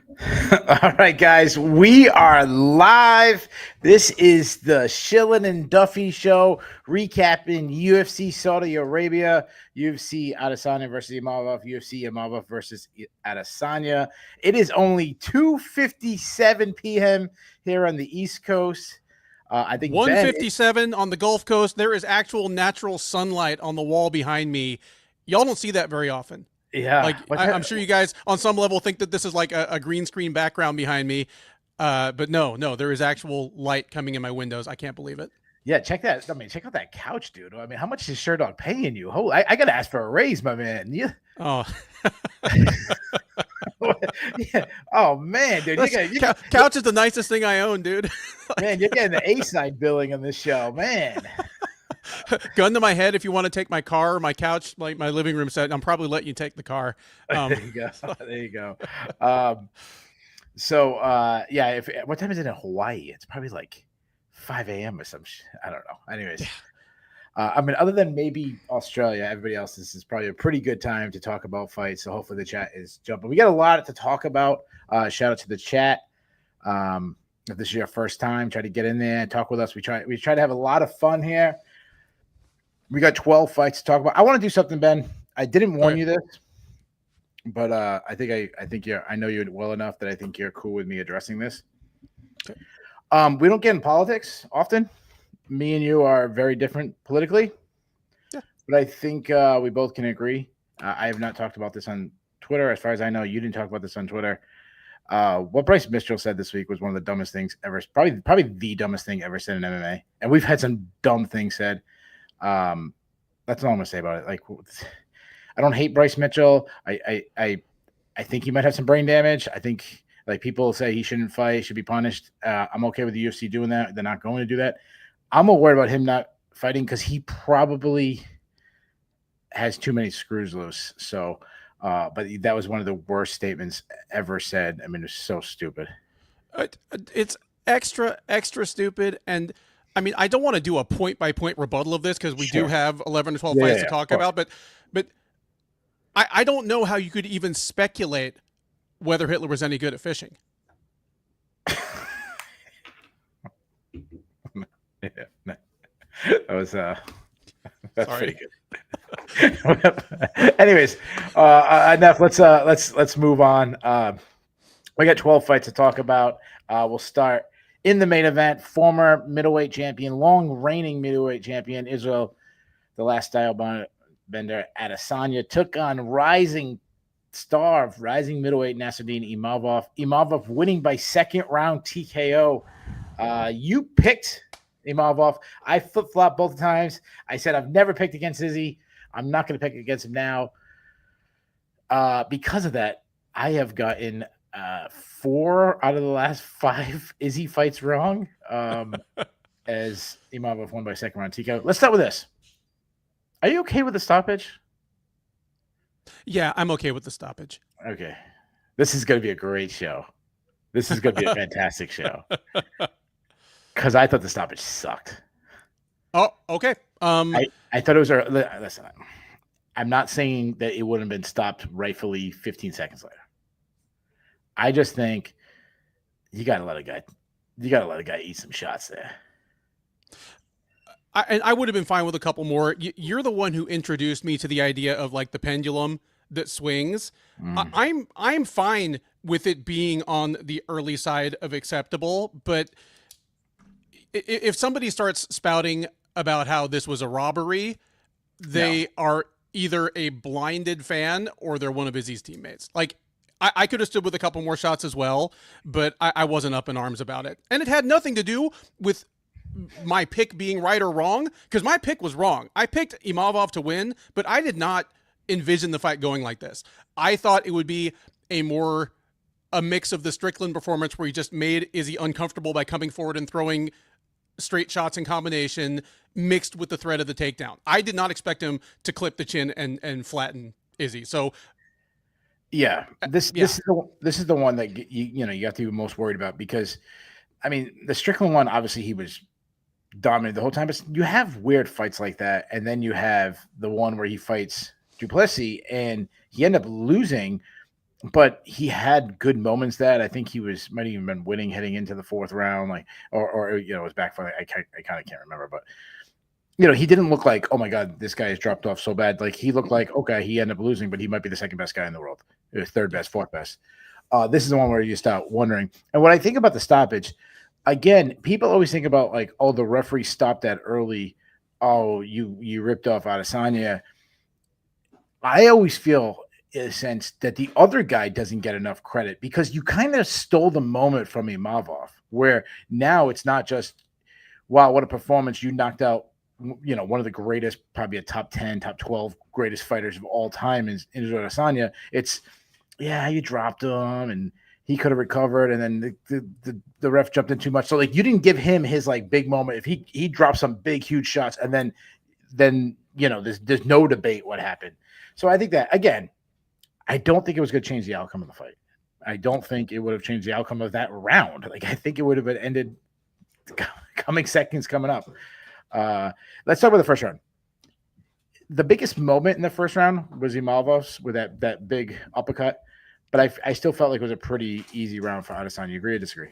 All right, guys, we are live. This is the Shillan and Duffy show, recapping UFC Saudi Arabia, UFC Adesanya versus Imavov, UFC Imavov versus Adesanya. It is only 2:57 p.m. here on the East Coast. I think 1:57 on the Gulf Coast. There is actual natural sunlight on the wall behind me. Y'all don't see that very often. Yeah, like I'm sure you guys on some level think that this is like a green screen background behind me, but no, there is actual light coming in my windows. I can't believe it. Yeah, check that. I mean, check out that couch, dude. I mean, how much is Sherdog paying you? I gotta ask for a raise, my man. Yeah. Oh, Yeah. Oh man, dude, couch is the nicest thing I own, dude. Man, you're getting the A-side billing on this show, man. Gun to my head, if you want to take my car, my couch, like my living room set, I'm probably letting you take the car. There you go. There you go. Yeah, what time is it in Hawaii? It's probably like 5 a.m. or some shit. I don't know. Anyways, I mean, other than maybe Australia, everybody else, this is probably a pretty good time to talk about fights. So hopefully the chat is jumping. We got a lot to talk about. Shout out to the chat. If this is your first time, try to get in there and talk with us. We try to have a lot of fun here. We got 12 fights to talk about. I want to do something, Ben. I didn't warn you this, but I think I know you well enough that I think you're cool with me addressing this. Okay. We don't get in politics often. Me and you are very different politically. Yeah. But I think we both can agree. I have not talked about this on Twitter. As far as I know, you didn't talk about this on Twitter. What Bryce Mitchell said this week was one of the dumbest things ever. Probably the dumbest thing ever said in MMA. And we've had some dumb things said. That's all I'm gonna say about it. Like, I don't hate Bryce Mitchell. I think he might have some brain damage. I think like people say he shouldn't fight, should be punished. I'm okay with the UFC doing that. They're not going to do that. I'm more worried about him not fighting because he probably has too many screws loose. So, but that was one of the worst statements ever said. I mean, it's so stupid. It's extra stupid. And I mean, I don't want to do a point-by-point rebuttal of this because we do have 11 to 12 fights to talk about, but I don't know how you could even speculate whether Hitler was any good at fishing. Yeah, that was that's Sorry. pretty good. Anyways, enough. Let's move on. We got 12 fights to talk about. We'll start in the main event. Former middleweight champion, long reigning middleweight champion Israel, the last style bender Adesanya, took on rising star of rising middleweight Nassourdine Imavov. Imavov winning by second round TKO. You picked Imavov. I flip-flopped both times. I said I've never picked against Izzy. I'm not going to pick against him now. Because of that, I have gotten 4 out of the last 5 Izzy fights wrong. As Imavov won by second round TKO. Let's start with this. Are you okay with the stoppage? Yeah, I'm okay with the stoppage. Okay. This is going to be a great show. This is going to be a fantastic show. Because I thought the stoppage sucked. Oh, okay. I thought it was listen, I'm not saying that it wouldn't have been stopped rightfully 15 seconds later. I just think you gotta let a guy eat some shots there. I would have been fine with a couple more. You're the one who introduced me to the idea of like the pendulum that swings. I'm fine with it being on the early side of acceptable, but if somebody starts spouting about how this was a robbery, they are either a blinded fan or they're one of Izzy's teammates. Like, I could have stood with a couple more shots as well, but I wasn't up in arms about it. And it had nothing to do with my pick being right or wrong, because my pick was wrong. I picked Imavov to win, but I did not envision the fight going like this. I thought it would be a mix of the Strickland performance where he just made Izzy uncomfortable by coming forward and throwing straight shots in combination mixed with the threat of the takedown. I did not expect him to clip the chin and flatten Izzy. So yeah, this is the one that you have to be most worried about, because I mean, the Strickland one, obviously he was dominant the whole time, but you have weird fights like that, and then you have the one where he fights Duplessis and he ended up losing but he had good moments that I think he might have even been winning heading into the fourth round, like or it was back for I kind of can't remember, but he didn't look like, oh my god, this guy has dropped off so bad. Like he looked like, okay, he ended up losing, but he might be the second best guy in the world, third best, fourth best. This is the one where you start wondering. And when I think about the stoppage, again, people always think about like, oh, the referee stopped that early. Oh, you ripped off Adesanya. I always feel in a sense that the other guy doesn't get enough credit because you kind of stole the moment from Imavov, where now it's not just, wow, what a performance. You knocked out, one of the greatest, probably a top 10, top 12 greatest fighters of all time is Israel Adesanya. It's, yeah, you dropped him and he could have recovered. And then the ref jumped in too much. So like, you didn't give him his like big moment. If he dropped some big, huge shots and then there's no debate what happened. So I think that, again, I don't think it was going to change the outcome of the fight. I don't think it would have changed the outcome of that round. Like, I think it would have been ended coming seconds coming up. Let's talk about the first round. The biggest moment in the first round was Imavov's with that big uppercut, but I still felt like it was a pretty easy round for Adesanya. You agree or disagree?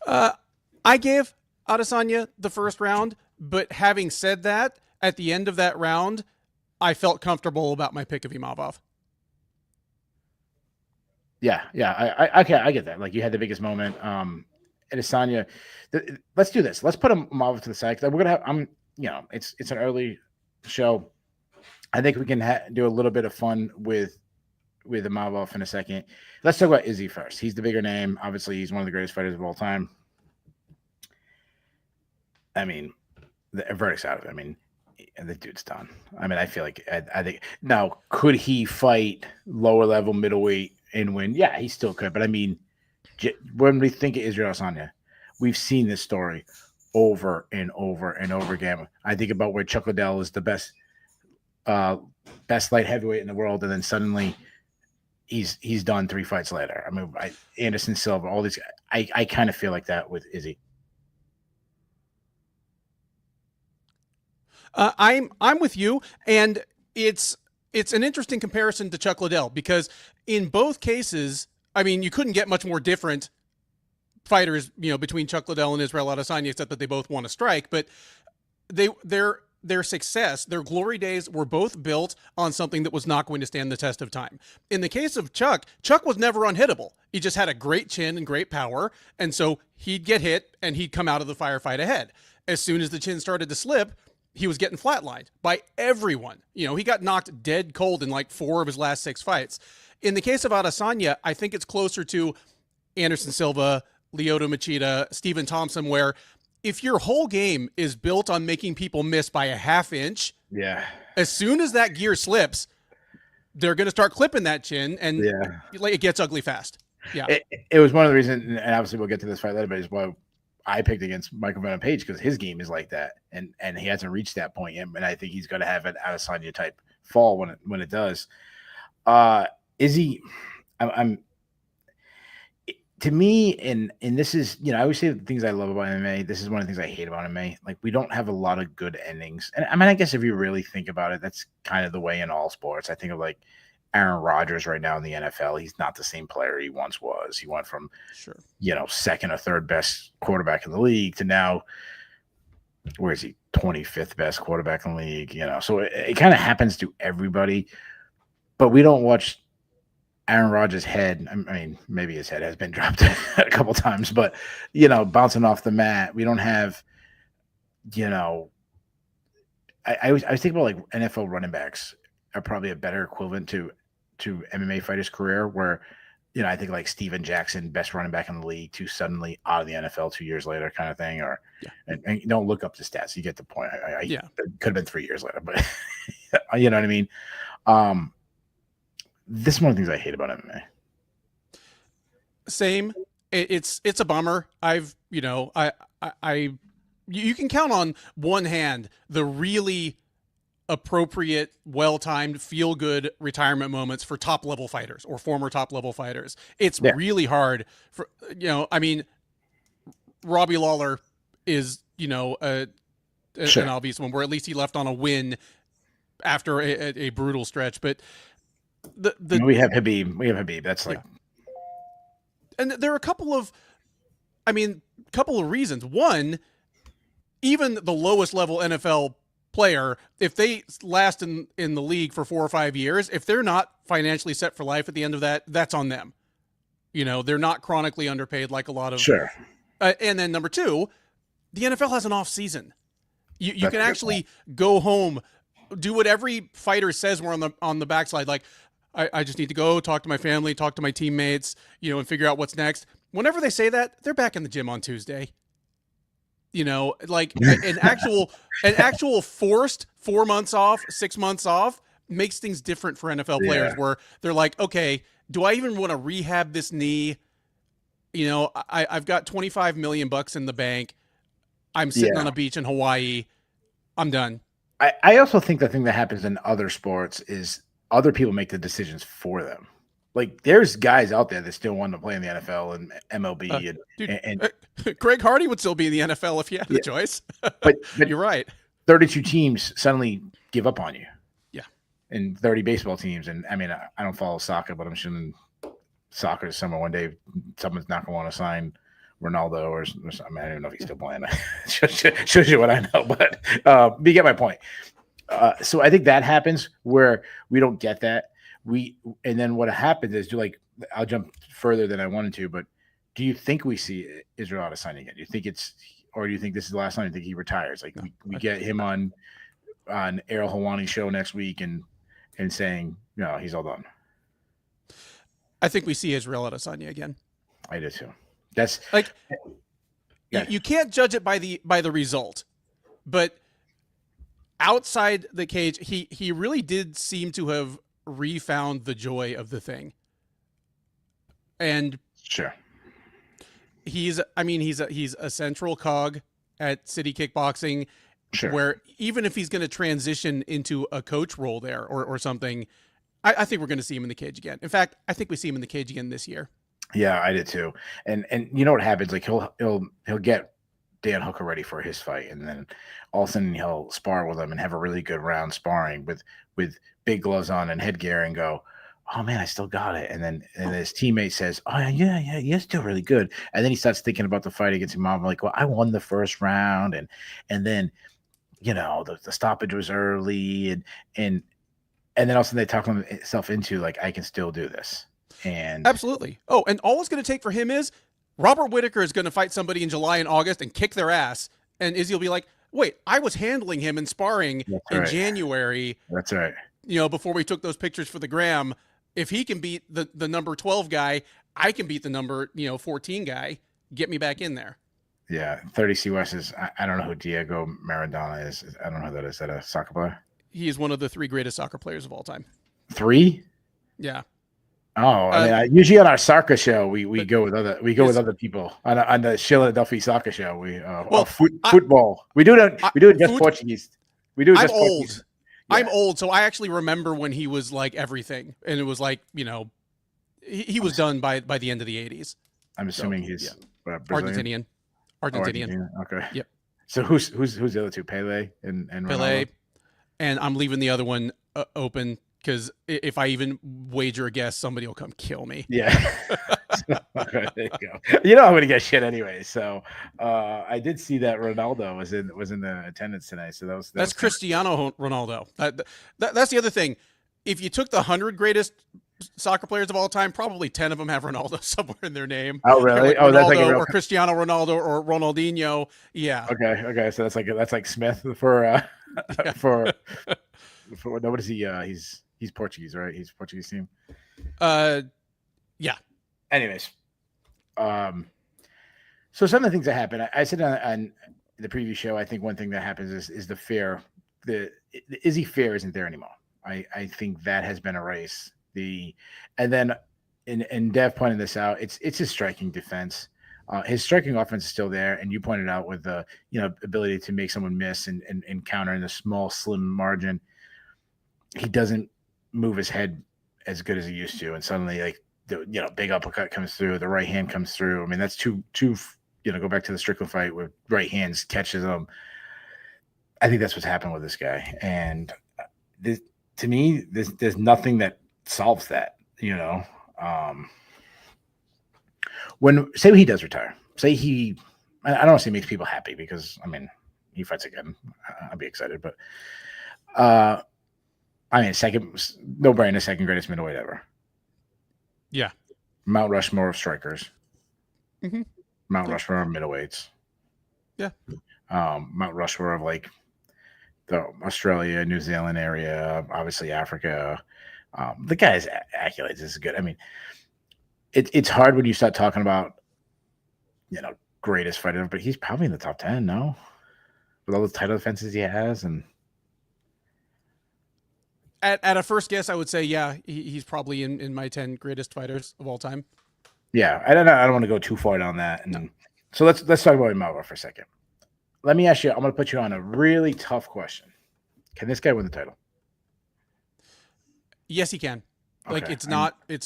I gave Adesanya the first round, but having said that, at the end of that round, I felt comfortable about my pick of Imavov. Yeah. I get that. Like, you had the biggest moment. Adesanya. Let's do this. Let's put Imavov to the side. We're gonna have. It's an early show. I think we can do a little bit of fun with Imavov in a second. Let's talk about Izzy first. He's the bigger name. Obviously, he's one of the greatest fighters of all time. I mean, the verdict's out of it. I mean, the dude's done. I mean, I feel like I think now, could he fight lower level middleweight and win? Yeah, he still could. But I mean, when we think of Israel Adesanya, we've seen this story over and over and over again. I think about where Chuck Liddell is the best light heavyweight in the world, and then suddenly he's done 3 fights later. I mean, Anderson Silva, all these. I kind of feel like that with Izzy. I'm with you, and it's an interesting comparison to Chuck Liddell because in both cases, I mean, you couldn't get much more different fighters, between Chuck Liddell and Israel Adesanya, except that they both want to strike. But their success, their glory days were both built on something that was not going to stand the test of time. In the case of Chuck was never unhittable. He just had a great chin and great power, and so he'd get hit and he'd come out of the firefight ahead. As soon as the chin started to slip, he was getting flatlined by everyone. He got knocked dead cold in like 4 of his last 6 fights. In the case of Adesanya, I think it's closer to Anderson Silva, Lyoto Machida, Stephen Thompson, where if your whole game is built on making people miss by a half inch, yeah, as soon as that gear slips, they're going to start clipping that chin, and it gets ugly fast. Yeah, it was one of the reasons, and obviously we'll get to this fight later, but it's why I picked against Michael Venom Page, because his game is like that, and he hasn't reached that point yet, and I think he's going to have an Adesanya type fall when it does. Izzy, to me, and this is, I always say the things I love about MMA. This is one of the things I hate about MMA. Like, we don't have a lot of good endings, and I mean, I guess if you really think about it, that's kind of the way in all sports. I think of like Aaron Rodgers right now in the NFL. He's not the same player he once was. He went from, second or third best quarterback in the league to now, where is he? 25th best quarterback in the league. So it kind of happens to everybody, but we don't watch Aaron Rodgers' head. I mean, maybe his head has been dropped a couple times, but bouncing off the mat. We don't have, I was thinking about like NFL running backs are probably a better equivalent to MMA fighters' career, where I think like Steven Jackson, best running back in the league, to suddenly out of the NFL 2 years later, kind of thing. Or and don't look up the stats. You get the point. It could have been 3 years later, but you know what I mean. This is one of the things I hate about MMA. Same. It's a bummer. You can count on one hand the really appropriate, well-timed, feel-good retirement moments for top-level fighters or former top-level fighters. It's really hard for, I mean, Robbie Lawler is, an obvious one, where at least he left on a win after a brutal stretch. But we have Habib. That's like, and there are a couple of reasons. One, even the lowest level NFL player, if they last in the league for 4 or 5 years, if they're not financially set for life at the end of that, that's on them. They're not chronically underpaid like a lot of. Sure. And then number two, the NFL has an off season. You can actually go home, do what every fighter says we're on the backslide. Like, I just need to go talk to my family, talk to my teammates, and figure out what's next. Whenever they say that, they're back in the gym on Tuesday. Like an actual forced 4 months off, 6 months off makes things different for NFL players, where they're like, okay, do I even want to rehab this knee? I've got $25 million in the bank. I'm sitting on a beach in Hawaii. I'm done. I also think the thing that happens in other sports is other people make the decisions for them. Like, there's guys out there that still want to play in the NFL and MLB. And Greg Hardy would still be in the NFL if he had the choice. But you're right. 32 teams suddenly give up on you. Yeah. And 30 baseball teams. And I mean, I don't follow soccer, but I'm sure soccer this summer one day someone's not going to want to sign Ronaldo or I don't even know if he's still playing. Shows you what I know, but you get my point. So I think that happens where we don't get that. And then what happens is, I'll jump further than I wanted to, but do you think we see Israel Adesanya again? Do you think or do you think this is the last time you think he retires? Like, we get him on Errol Hawani's show next week and saying, no, he's all done. I think we see Israel Adesanya again. I do too. That's like, you can't judge it by the result, but outside the cage, he really did seem to have refound the joy of the thing. And sure, he's a central cog at City Kickboxing, sure, where even if he's going to transition into a coach role there or something, I think we're going to see him in the cage again. In fact, I think we see him in the cage again this year. Yeah, I did too. And you know what happens? Like, he'll get Dan Hooker ready for his fight, and then all of a sudden he'll spar with him and have a really good round sparring with big gloves on and headgear, and go, oh man, I still got it. And then his teammate says, oh yeah, you're still really good. And then he starts thinking about the fight against Imavov, like, well, I won the first round, and then the stoppage was early, and then all of a sudden they talk himself into, like, I can still do this. And absolutely. Oh, and all it's going to take for him is Robert Whittaker is going to fight somebody in July and August and kick their ass, and Izzy will be like, wait, I was handling him in sparring in January. That's right. Before we took those pictures for the gram. If he can beat the number 12 guy, I can beat the number 14 guy. Get me back in there. Yeah, 30 C West is, I don't know who Diego Maradona is. I don't know who that is. Is that a soccer player? He is one of the 3 greatest soccer players of all time. 3? Yeah. Oh, I mean, usually on our soccer show, we go with other people on the Shillan Duffy soccer show. Football. We do it just Portuguese. We do it just Portuguese. Yeah. I'm old, so I actually remember when he was like everything, and it was like, he was done by the end of the 80s. I'm assuming he's Argentinian. Okay. Yep. So who's the other two? Pele and Pele, and I'm leaving the other one open, because if I even wager a guess, somebody will come kill me. Yeah. There you go. I'm going to get shit anyway. So I did see that Ronaldo was in the attendance tonight. So that's Cristiano Ronaldo. That's the other thing. If you took the 100 greatest soccer players of all time, probably 10 of them have Ronaldo somewhere in their name. Oh, really? Like Ronaldo, that's like or Cristiano Ronaldo or Ronaldinho. Yeah. Okay. So that's like Smith for what is he? He's Portuguese, right? He's Portuguese team. Yeah. Anyways, so some of the things that happen, I said on the previous show, I think one thing that happens is the fear. The Izzy fear isn't there anymore. I think that has been erased. And then Dev pointed this out. It's his striking defense. His striking offense is still there, and you pointed out with the ability to make someone miss and counter in a small, slim margin. He doesn't move his head as good as he used to, and suddenly, like, the big uppercut comes through, the right hand comes through. I mean, that's two. Go back to the Strickland fight where right hands catches him. I think that's what's happened with this guy, and to me, there's nothing that solves that, when say he does retire, say I don't want to say makes people happy because he fights again, I'd be excited, but second, no brainer, second greatest middleweight ever. Yeah. Mount Rushmore of strikers. Mm-hmm. Mount Rushmore of middleweights. Yeah. Mount Rushmore of like the Australia, New Zealand area, obviously Africa. The guy's accolades is good. It's hard when you start talking about, greatest fighter, but he's probably in the top 10, no? With all the title defenses he has. And at a first guess, I would say, yeah, he's probably in my 10 greatest fighters of all time. Yeah, I don't want to go too far down that. And so let's talk about Imavov for a second. Let me ask you, I'm going to put you on a really tough question. Can this guy win the title? Yes, he can. Okay. Like it's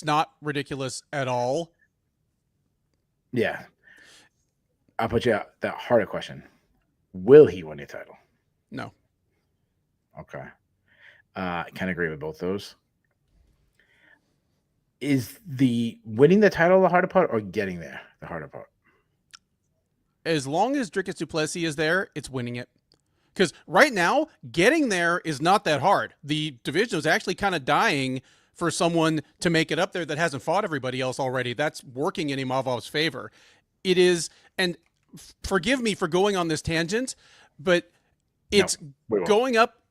not ridiculous at all. Yeah. I'll put you out that harder question. Will he win the title? No. Okay. I can agree with both those. Is the winning the title the harder part or getting there the harder part? As long as Dricus du Plessis is there, it's winning it. Because right now, getting there is not that hard. The division is actually kind of dying for someone to make it up there that hasn't fought everybody else already. That's working in Imavov's favor. It is, and forgive me for going on this tangent, but it's going up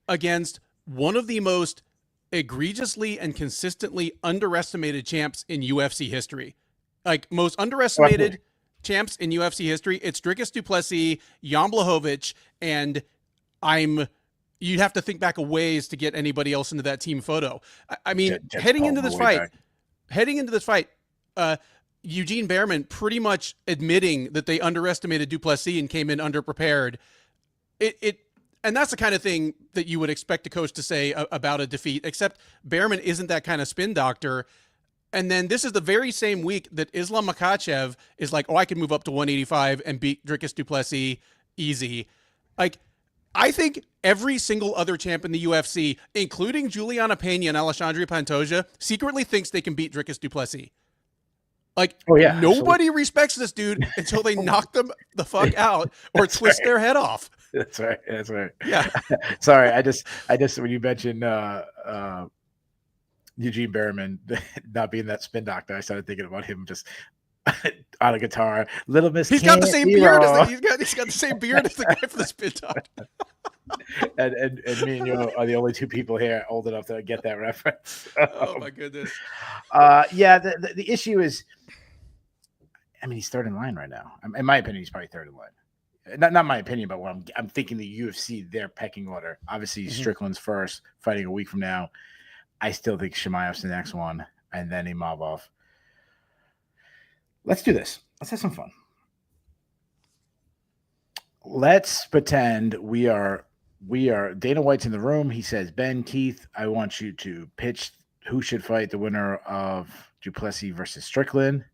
against one of the most egregiously and consistently underestimated champs in UFC history. Like, most underestimated champs in UFC history, it's Dricus du Plessis, Jan Blachowicz, and you'd have to think back a ways to get anybody else into that team photo. Heading into this fight, Eugene Behrman pretty much admitting that they underestimated du Plessis and came in underprepared. And that's the kind of thing that you would expect a coach to say about a defeat, except Behrman isn't that kind of spin doctor. And then this is the very same week that Islam Makhachev is like, oh, I can move up to 185 and beat Dricus du Plessis easy. Like, I think every single other champ in the UFC, including Juliana Pena and Alexandre Pantoja, secretly thinks they can beat Dricus du Plessis. Like, nobody respects this dude until they knock them the fuck out or twist their head off. That's right. Yeah. Sorry, I just when you mentioned Eugene Behrman not being that spin doctor, I started thinking about him just on a guitar. Little Miss. He's got the same beard as he's got the same beard as the guy for the spin doctor. and me and you are the only two people here old enough to get that reference. Oh my goodness. The issue is, he's third in line right now. In my opinion, he's probably third in line. Not my opinion, but what I'm thinking the UFC, their pecking order. Obviously, Strickland's first, fighting a week from now. I still think Chimaev's the next one, and then Imavov. Let's do this. Let's have some fun. Let's pretend we are Dana White's in the room. He says, Ben, Keith, I want you to pitch who should fight the winner of du Plessis versus Strickland.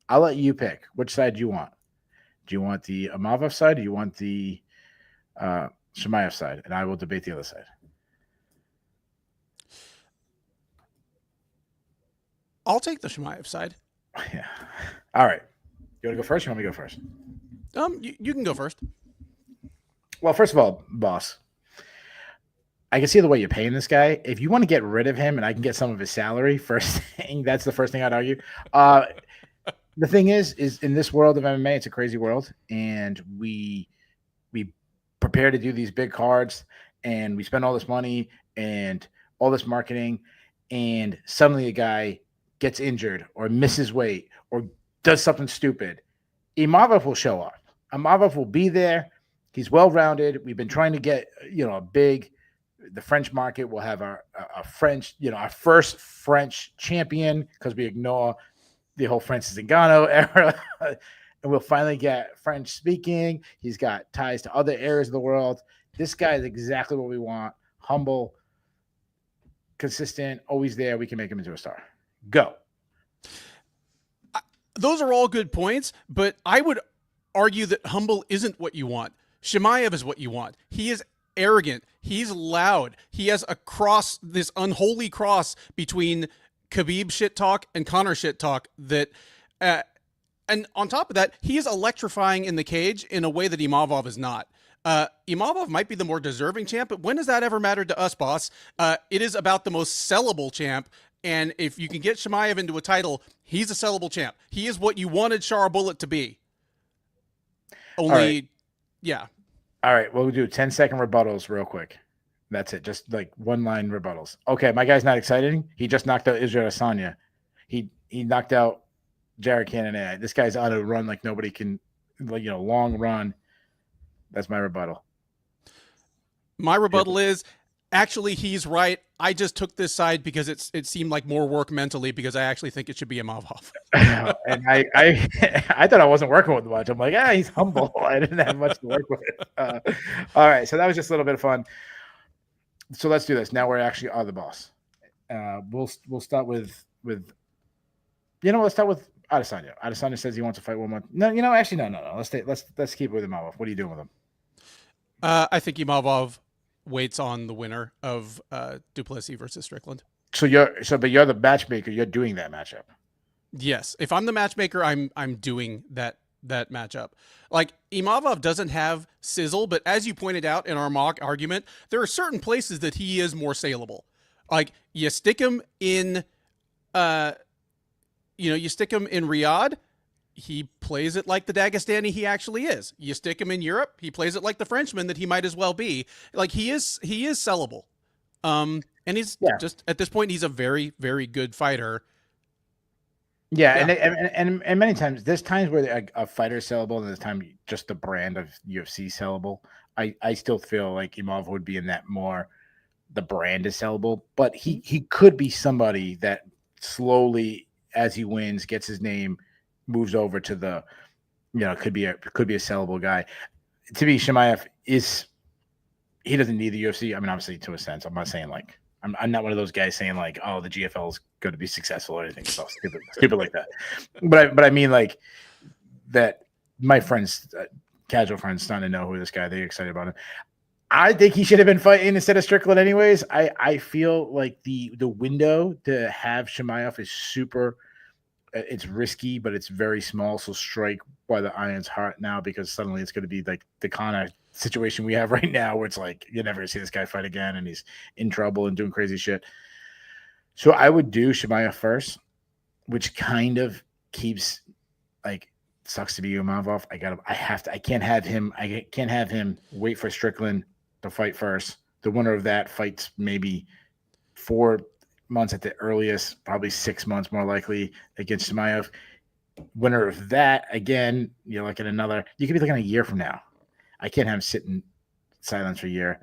I'll let you pick. Which side do you want? Do you want the Imavov side? Or do you want the Chimaev side? And I will debate the other side. I'll take the Chimaev side. Yeah. All right. You want to go first? Or you want me to go first? You can go first. Well, first of all, boss, I can see the way you're paying this guy. If you want to get rid of him and I can get some of his salary, that's the first thing I'd argue. The thing is in this world of MMA, it's a crazy world, and we prepare to do these big cards, and we spend all this money and all this marketing, and suddenly a guy gets injured or misses weight or does something stupid. Imavov will show up. Imavov will be there. He's well-rounded. We've been trying to get, the French market will have our French, our first French champion, because we ignore the whole Francis Ngannou era, and we'll finally get French speaking. He's got ties to other areas of the world. This guy is exactly what we want. Humble, consistent, always there. We can make him into a star. Go. Those are all good points, but I would argue that humble isn't what you want. Chimaev is what you want. He is arrogant. He's loud. He has a cross, this unholy cross between Khabib shit talk and Conor shit talk that, and on top of that, he is electrifying in the cage in a way that Imavov is not. Imavov might be the more deserving champ, but when has that ever mattered to us, boss? It is about the most sellable champ. And if you can get Chimaev into a title, he's a sellable champ. He is what you wanted Shara Bullet to be. Only, yeah. All right, we'll do 10-second rebuttals real quick. That's it. Just like one-line rebuttals. Okay, my guy's not exciting. He just knocked out Israel Adesanya. He knocked out Jared Cannonier. This guy's on a run like nobody can, like, long run. That's my rebuttal. My rebuttal is, actually, he's right. I just took this side because it seemed like more work mentally, because I actually think it should be Imavov. And I thought I wasn't working with much. I'm like, he's humble. I didn't have much to work with. All right, so that was just a little bit of fun. So let's do this. Now we're actually on the boss. We'll start with let's start with Adesanya. Adesanya says he wants to fight 1 month. No, actually no. Let's keep it with Imavov. What are you doing with him? I think Imavov waits on the winner of Duplessis versus Strickland. But you're the matchmaker. You're doing that matchup. Yes, if I'm the matchmaker, I'm doing that matchup. Like, Imavov doesn't have sizzle, but as you pointed out in our mock argument, there are certain places that he is more saleable. Like, you stick him in, Riyadh, he plays it like the Dagestani he actually is. You stick him in Europe, he plays it like the Frenchman that he might as well be. Like, he is sellable. And he's just, at this point, he's a very, very good fighter. Yeah. And many times, there's times where a fighter is sellable, and there's time just the brand of UFC sellable. I still feel like Imavov would be in that more, the brand is sellable, but he could be somebody that slowly, as he wins, gets his name, moves over to the, could be a sellable guy. To me, Chimaev he doesn't need the UFC. I mean, obviously, to a sense. I'm not saying like, I'm not one of those guys saying like, oh, the GFL is going to be successful or anything so stupid like that. But I mean, like, that my friends, casual friends, starting to know who this guy. They're excited about him. I think he should have been fighting instead of Strickland anyways. I feel like the window to have Chimaev is super. It's risky, but it's very small. So strike while the iron's hot now, because suddenly it's going to be like the kind of situation we have right now, where it's like you're never going to see this guy fight again, and he's in trouble and doing crazy shit. So I would do Chimaev first, which kind of keeps, like, sucks to be Imavov. I can't have him wait for Strickland to fight first. The winner of that fights maybe 4 months at the earliest, probably 6 months more likely against Chimaev. Winner of that, again, you're looking you could be looking a year from now. I can't have him sit in silence for a year.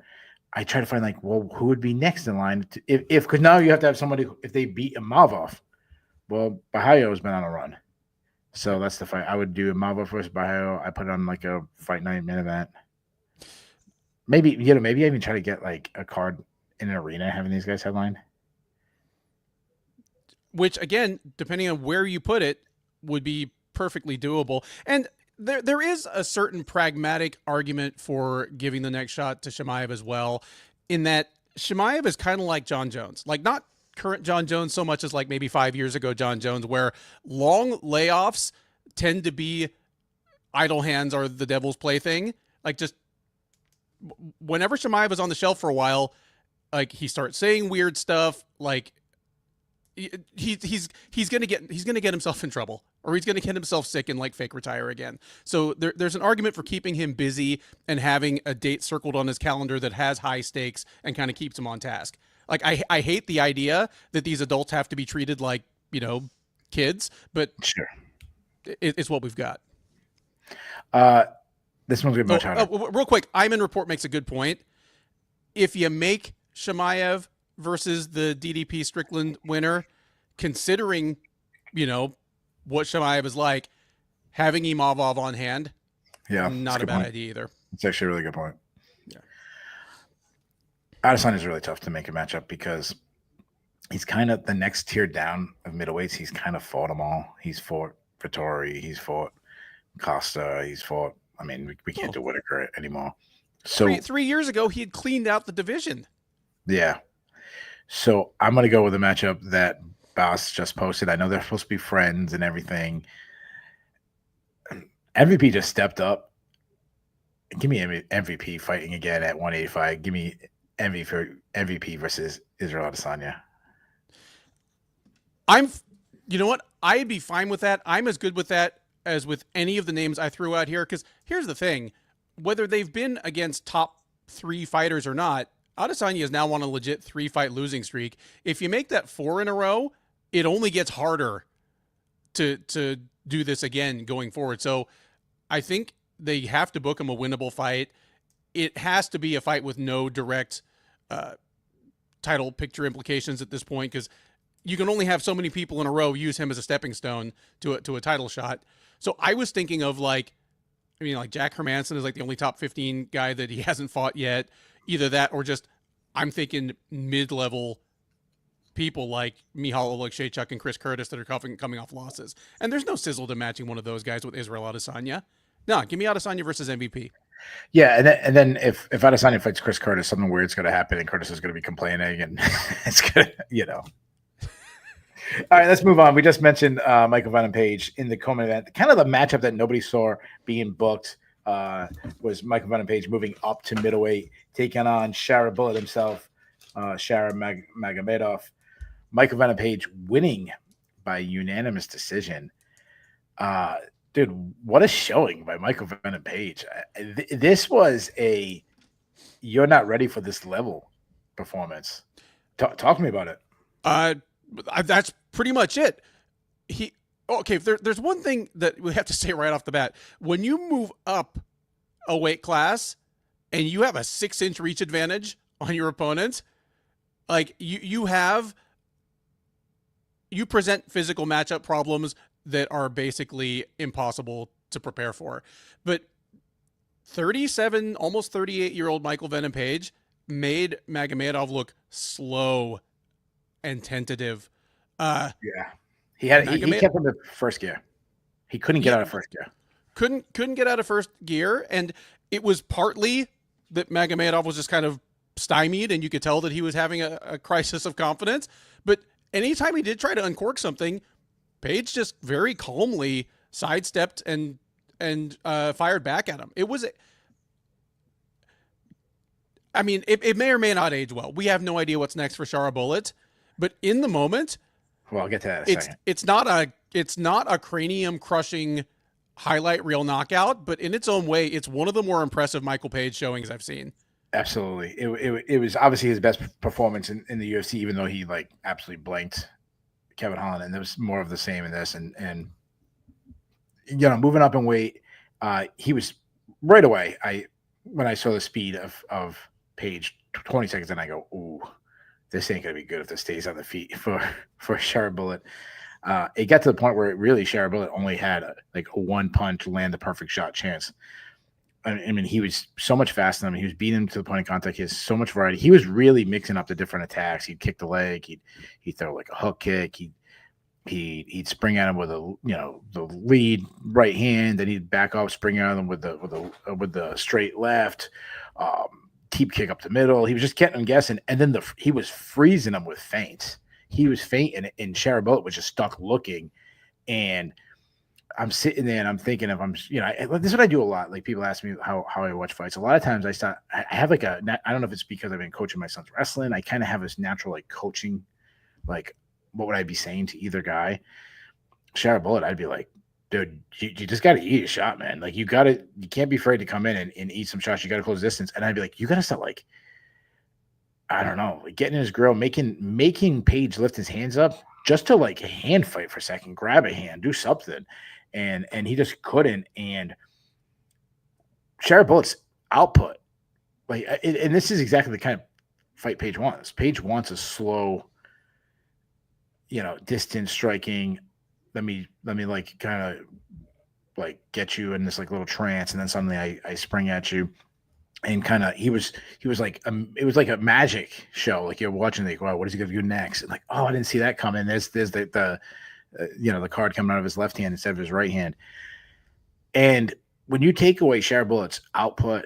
I try to find, like, well, who would be next in line? Because now you have to have somebody, if they beat Imavov, well, Bahayo has been on a run. So that's the fight. I would do Imavov versus Bahayo. I put it on like a fight night main event. Maybe I even try to get like a card in an arena having these guys headline. Which, again, depending on where you put it, would be perfectly doable. And there is a certain pragmatic argument for giving the next shot to Chimaev as well, in that Chimaev is kind of like John Jones. Like, not current John Jones so much as like maybe 5 years ago John Jones, where long layoffs tend to be idle hands are the devil's plaything. Like, just whenever Chimaev is on the shelf for a while, like, he starts saying weird stuff, like, he's gonna get himself in trouble, or he's gonna get himself sick and like fake retire again. So there's an argument for keeping him busy and having a date circled on his calendar that has high stakes and kind of keeps him on task. Like, I hate the idea that these adults have to be treated like, kids, but sure, it's what we've got. This one's gonna be much harder. Real quick, Iman Report makes a good point. If you make Chimaev versus the DDP Strickland winner, considering, what Chimaev is like, having Imavov on hand, not a bad idea either. It's actually a really good point. Yeah. Adesanya is really tough to make a matchup because he's kind of the next tier down of middleweights. He's kind of fought them all. He's fought Vittori. He's fought Costa. He's fought, I mean, we can't do Whitaker anymore. So 3 years ago, he had cleaned out the division. yeah. So I'm gonna go with a matchup that Boss just posted. I know they're supposed to be friends and everything. MVP just stepped up. Give me MVP fighting again at 185. Give me MVP versus Israel Adesanya. You know what? I'd be fine with that. I'm as good with that as with any of the names I threw out here. Because here's the thing: whether they've been against top 3 fighters or not, Adesanya is now on a legit 3-fight losing streak. If you make that 4 in a row, it only gets harder to do this again going forward. So I think they have to book him a winnable fight. It has to be a fight with no direct title picture implications at this point, because you can only have so many people in a row use him as a stepping stone to a title shot. So I was thinking of like Jack Hermanson is like the only top 15 guy that he hasn't fought yet. Either that or just I'm thinking mid-level people like Michal Oleksiejczuk and Chris Curtis that are coming off losses. And there's no sizzle to matching one of those guys with Israel Adesanya. No, give me Adesanya versus MVP. Yeah, and then if Adesanya fights Chris Curtis, something weird's going to happen, and Curtis is going to be complaining, and it's going to, All right, let's move on. We just mentioned Michael Venom Page in the co-main event. Kind of the matchup that nobody saw being booked was Michael Venom Page moving up to middleweight, taking on Shara Bullet himself, Magomedov. Michael Venom Page winning by unanimous decision. Dude, what a showing by Michael Venom Page. This was a you're not ready for this level performance. Talk to me about it. That's pretty much it. There's one thing that we have to say right off the bat. When you move up a weight class and you have a 6-inch reach advantage on your opponent, like you present physical matchup problems that are basically impossible to prepare for. But 37, almost 38-year-old Michael Venom Page made Magomedov look slow and tentative. He kept him in first gear. He couldn't get out of first gear. Couldn't get out of first gear, and it was partly that Magomedov was just kind of stymied, and you could tell that he was having a crisis of confidence. But anytime he did try to uncork something, Page just very calmly sidestepped and fired back at him. It was, it may or may not age well. We have no idea what's next for Shara Bullet, but in the moment, well, I'll get to that in a second. It's not a cranium crushing highlight reel knockout, but in its own way, it's one of the more impressive Michael Page showings I've seen. Absolutely. It was obviously his best performance in the UFC, even though he like absolutely blanked Kevin Holland, and there was more of the same in this. And moving up in weight, he was right away. When I saw the speed of Page, 20 seconds, and I go, ooh, this ain't gonna be good if this stays on the feet for Shara Bullet. It got to the point where it really Shara Bullet only had a one punch land the perfect shot chance. I mean, he was so much faster than him. He was beating him to the point of contact. He has so much variety. He was really mixing up the different attacks. He'd kick the leg. He'd throw like a hook kick. He'd spring at him with the lead right hand. Then he'd back off, spring at him with the straight left. Keep kick up the middle. He was just getting him guessing, and then he was freezing him with feints. He was fainting, and Shara Bullet was just stuck looking, and I'm sitting there and I'm thinking this is what I do a lot. Like people ask me how I watch fights. A lot of times I have I don't know if it's because I've been coaching my son's wrestling. I kind of have this natural coaching, what would I be saying to either guy? Shara Bullet, I'd be like, dude, you just got to eat a shot, man. You can't be afraid to come in and eat some shots. You got to close distance. And I'd be like, you got to start I don't know, getting in his grill, making Page lift his hands up just to hand fight for a second, grab a hand, do something. And he just couldn't. And Shara Bullet's output, and this is exactly the kind of fight Page wants. Page wants a slow, distance striking. Let me kind of get you in this little trance, and then suddenly I spring at you. And kind of, he was like, it was like a magic show. You're watching, wow, what is he going to do next? And oh, I didn't see that coming. There's the card coming out of his left hand instead of his right hand. And when you take away Shara Bullet's output,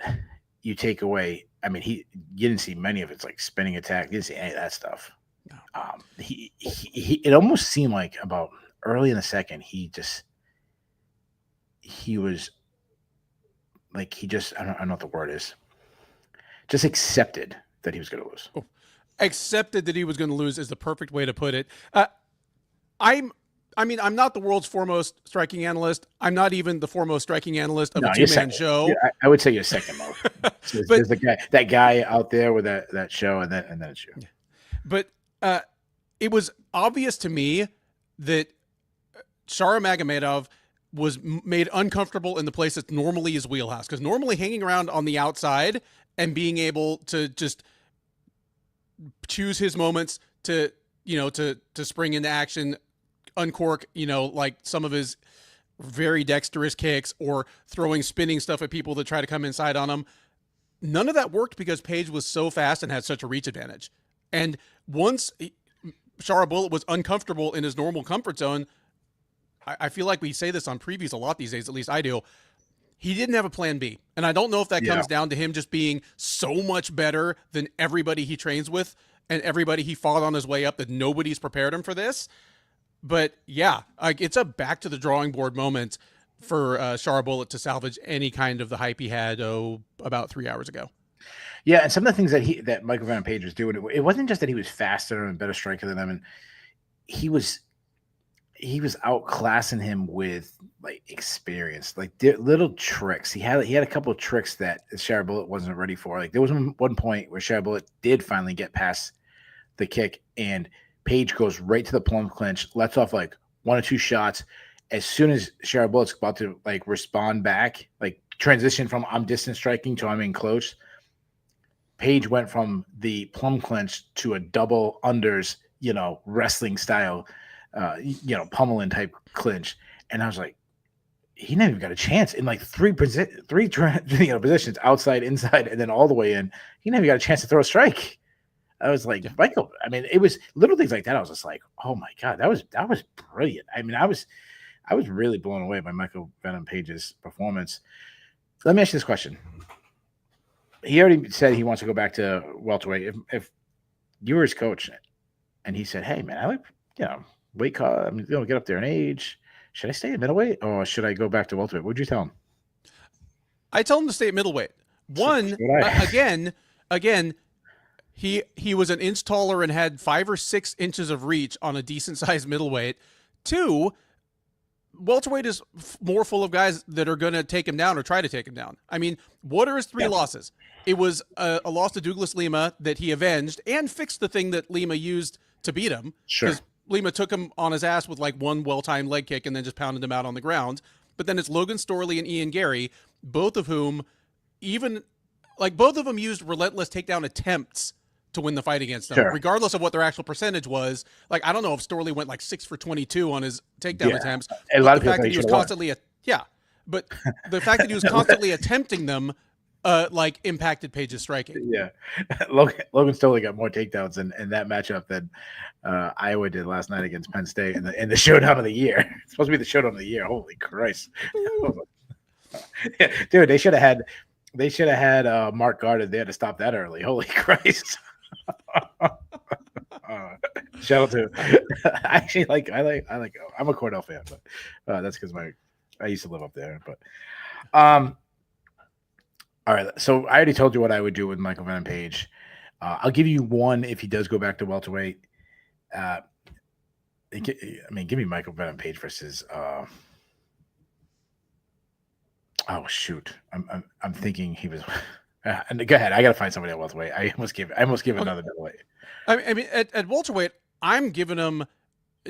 you take away. I mean, you didn't see many of it's like spinning attack. You didn't see any of that stuff. No. It almost seemed like about early in the second, he was like, I don't know what the word is. Just accepted that he was going to lose. Oh, accepted that he was going to lose is the perfect way to put it. I'm not the world's foremost striking analyst. I'm not even the foremost striking analyst of a two-man show. Yeah, I would say you're second most. So there's that guy out there with that show, and then it's you. But it was obvious to me that Shara Magomedov was made uncomfortable in the place that's normally his wheelhouse, because normally hanging around on the outside and being able to just choose his moments to spring into action, uncork, like some of his very dexterous kicks or throwing spinning stuff at people that try to come inside on him. None of that worked because Page was so fast and had such a reach advantage. And once Shara Bullet was uncomfortable in his normal comfort zone, I feel like we say this on previews a lot these days, at least I do, he didn't have a plan B. And I don't know if that comes down to him just being so much better than everybody he trains with and everybody he fought on his way up that nobody's prepared him for this. But yeah, it's a back to the drawing board moment for Shara Bullet to salvage any kind of the hype he had about 3 hours ago. Yeah, and some of the things that Michael Venom Page was doing, it wasn't just that he was faster and better striker than them, and he was outclassing him with like experience, like little tricks. He had a couple of tricks that Shara Bullet wasn't ready for. Like there was one point where Shara Bullet did finally get past the kick, and Page goes right to the plum clinch, lets off like one or two shots. As soon as Shara Bullet's about to like respond back, like transition from I'm distance striking to I'm in close, Page went from the plum clinch to a double unders, wrestling style, pummeling type clinch. And I was like, he never even got a chance in like three positions, outside, inside, and then all the way in. He never got a chance to throw a strike. I was like, Michael, I mean, it was little things like that. I was just like, oh my God, that was brilliant. I mean, I was really blown away by Michael Venom Page's performance. Let me ask you this question. He already said he wants to go back to welterweight. If you were his coach and he said, hey man, I like, weight cut, I'm going to get up there in age. Should I stay at middleweight or should I go back to welterweight? What would you tell him? I tell him to stay at middleweight. One, again, he was an inch taller and had 5 or 6 inches of reach on a decent sized middleweight. 2, welterweight is more full of guys that are going to take him down or try to take him down. I mean, what are his 3 losses? It was a loss to Douglas Lima that he avenged and fixed the thing that Lima used to beat him. Sure. Lima took him on his ass with like one well-timed leg kick and then just pounded him out on the ground. But then it's Logan Storley and Ian Gary, both of whom used relentless takedown attempts to win the fight against them, regardless of what their actual percentage was. Like, I don't know if Storley went like 6 for 22 on his takedown attempts. A lot of the fact that he was constantly but the fact that he was constantly attempting them impacted Page's striking. Yeah. Logan Storley got more takedowns in that matchup than Iowa did last night against Penn State in the showdown of the year. It's supposed to be the showdown of the year. Holy Christ. Dude, they should have had Mark Gardner there to stop that early. Holy Christ. Shout out to I'm a Cordell fan, but that's because I used to live up there. But all right, so I already told you what I would do with Michael Venom Page. I'll give you one if he does go back to welterweight. Give me Michael Venom Page versus. Oh shoot, I'm thinking he was. And go ahead, I got to find somebody at welterweight. I almost give another middleweight. I mean, at welterweight, I'm giving him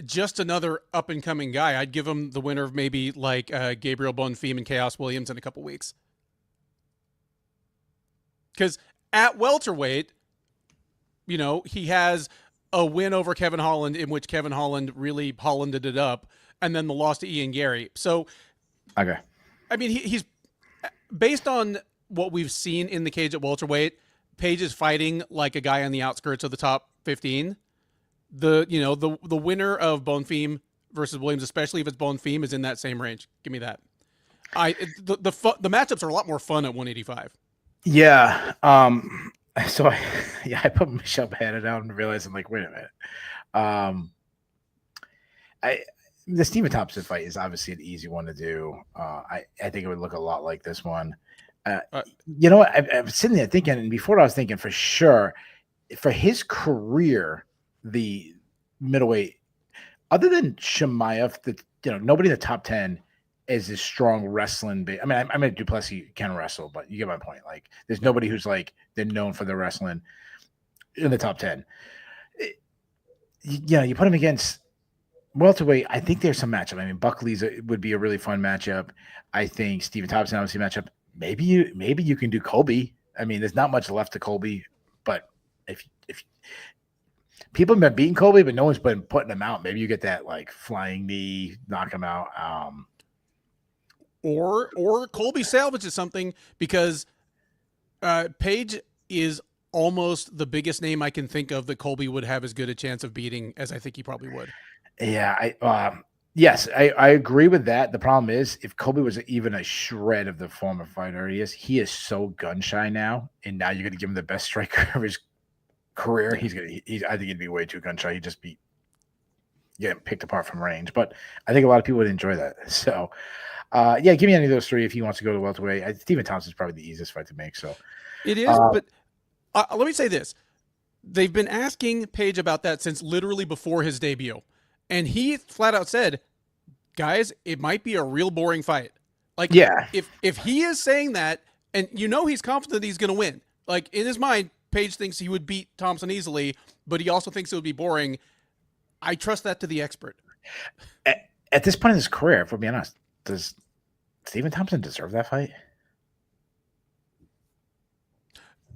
just another up and coming guy. I'd give him the winner of maybe like Gabriel Bonfim and Chaos Williams in a couple weeks. Because at welterweight, he has a win over Kevin Holland in which Kevin Holland really Hollanded it up, and then the loss to Ian Gary. So, okay. I mean, he's based on what we've seen in the cage at welterweight. Page is fighting like a guy on the outskirts of the top 15. The winner of Bonfim versus Williams, especially if it's Bonfim, is in that same range. Give me that. The matchups are a lot more fun at 185. Yeah. So I put Michelle Banner down and realized I'm like, wait a minute. The Stephen Thompson fight is obviously an easy one to do. I think it would look a lot like this one. You know what? I was sitting there thinking, and before I was thinking for sure, for his career, the middleweight, other than Shemaev, nobody in the top 10 is as strong wrestling. I mean, Duplessis can wrestle, but you get my point. Like, there's nobody who's like they're known for their wrestling in the top 10. You put him against welterweight. I think there's some matchup. I mean, Buckley's would be a really fun matchup. I think Stephen Thompson obviously matchup. Maybe you can do Colby. I mean, there's not much left to Colby, but if people have been beating Colby, but no one's been putting him out, maybe you get that like flying knee, knock him out. Or Colby salvages something because Page is almost the biggest name I can think of that Colby would have as good a chance of beating as I think he probably would. Yeah, yes, I agree with that. The problem is if Colby was even a shred of the former fighter he is so gun shy now, and now you're going to give him the best striker of his career. I think he'd be way too gun shy. He'd just be getting picked apart from range. But I think a lot of people would enjoy that. So, give me any of those three if he wants to go to welterweight. Stephen Thompson's probably the easiest fight to make. So it is, but let me say this: they've been asking Page about that since literally before his debut. And he flat out said, guys, it might be a real boring fight. Like, yeah, if he is saying that, and he's confident he's going to win. Like, in his mind, Page thinks he would beat Thompson easily, but he also thinks it would be boring. I trust that to the expert. At this point in his career, if we're being honest, does Stephen Thompson deserve that fight?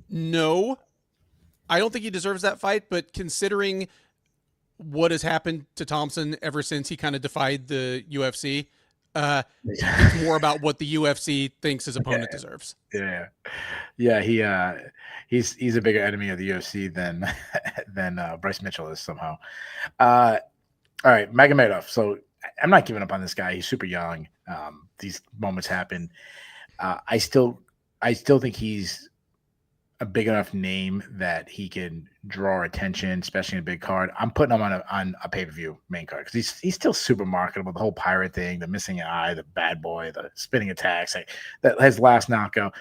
No. I don't think he deserves that fight, but considering what has happened to Thompson ever since he kind of defied the UFC, it's more about what the UFC thinks his opponent deserves. Yeah. He's a bigger enemy of the UFC than Bryce Mitchell is somehow. All right, Magomedov. So I'm not giving up on this guy. He's super young. These moments happen. I still think he's a big enough name that he can draw attention, especially in a big card. I'm putting him on a pay-per-view main card because he's still super marketable. The whole pirate thing, the missing an eye, the bad boy, the spinning attacks, that his last knockout.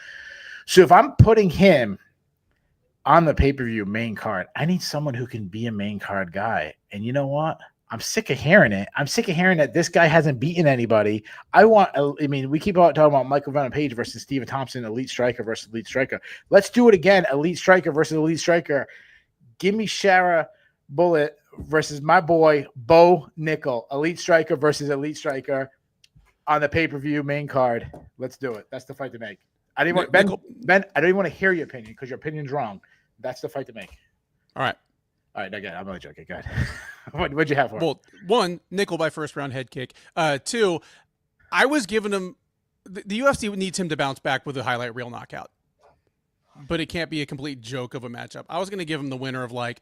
So if I'm putting him on the pay-per-view main card, I need someone who can be a main card guy. And you know what? I'm sick of hearing it. I'm sick of hearing that this guy hasn't beaten anybody. We keep talking about Michael Venom Page versus Stephen Thompson, elite striker versus elite striker. Let's do it again. Elite striker versus elite striker. Give me Shara Bullet versus my boy, Bo Nickel. Elite striker versus elite striker on the pay-per-view main card. Let's do it. That's the fight to make. I don't even want to hear your opinion because your opinion's wrong. That's the fight to make. All right. Again, I'm only joking. Go ahead. What'd you have for him? Well, one, Nickel by first round head kick. Two, I was giving him the UFC needs him to bounce back with a highlight reel knockout, but it can't be a complete joke of a matchup. I was going to give him the winner of like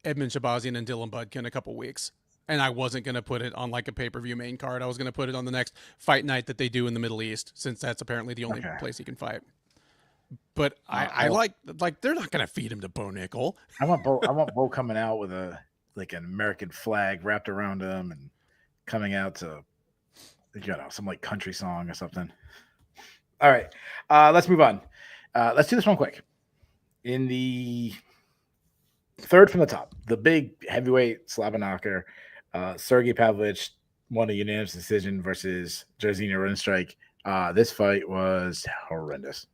Edmund Shabazian and Dylan Budkin in a couple weeks, and I wasn't going to put it on like a pay-per-view main card. I was going to put it on the next fight night that they do in the Middle East, since that's apparently the only place he can fight. But I like they're not going to feed him to Bo Nickel. I want Bo coming out with an American flag wrapped around him and coming out to some like country song or something. All right, let's move on. Let's do this one quick. In the third from the top, the big heavyweight Slava knocker, Sergey Pavlovich won a unanimous decision versus Jairzinho Rozenstruik. This fight was horrendous.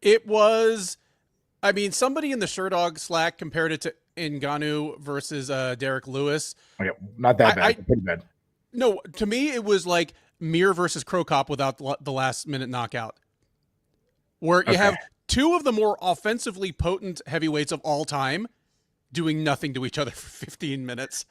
It was, somebody in the Sherdog Slack compared it to Ngannou versus Derek Lewis. Okay, not that bad. Pretty bad. No, to me, it was like Mir versus Krokop without the last minute knockout. Where you have two of the more offensively potent heavyweights of all time doing nothing to each other for 15 minutes.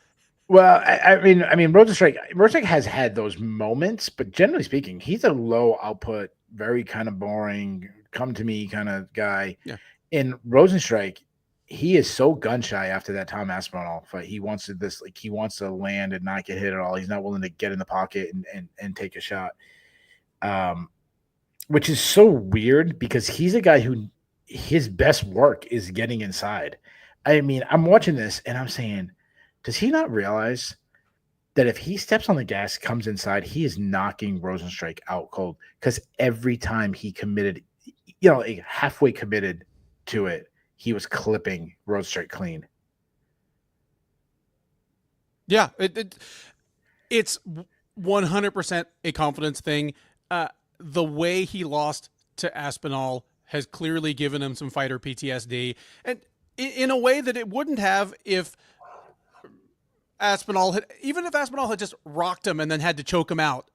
Well, Rozenstruik has had those moments, but generally speaking, he's a low output, very kind of boring, come to me kind of guy. Yeah. In Rozenstruik, he is so gun shy after that Tom Aspinall fight. He wants to land and not get hit at all. He's not willing to get in the pocket and take a shot. which is so weird because he's a guy who his best work is getting inside. I mean, I'm watching this and I'm saying, does he not realize that if he steps on the gas, comes inside, he is knocking Rosenstrike out cold? Because every time he committed, like halfway committed to it, he was clipping Rosenstrike clean. Yeah, it's 100% a confidence thing. The way he lost to Aspinall has clearly given him some fighter PTSD, and in a way that it wouldn't have if Aspinall had just rocked him and then had to choke him out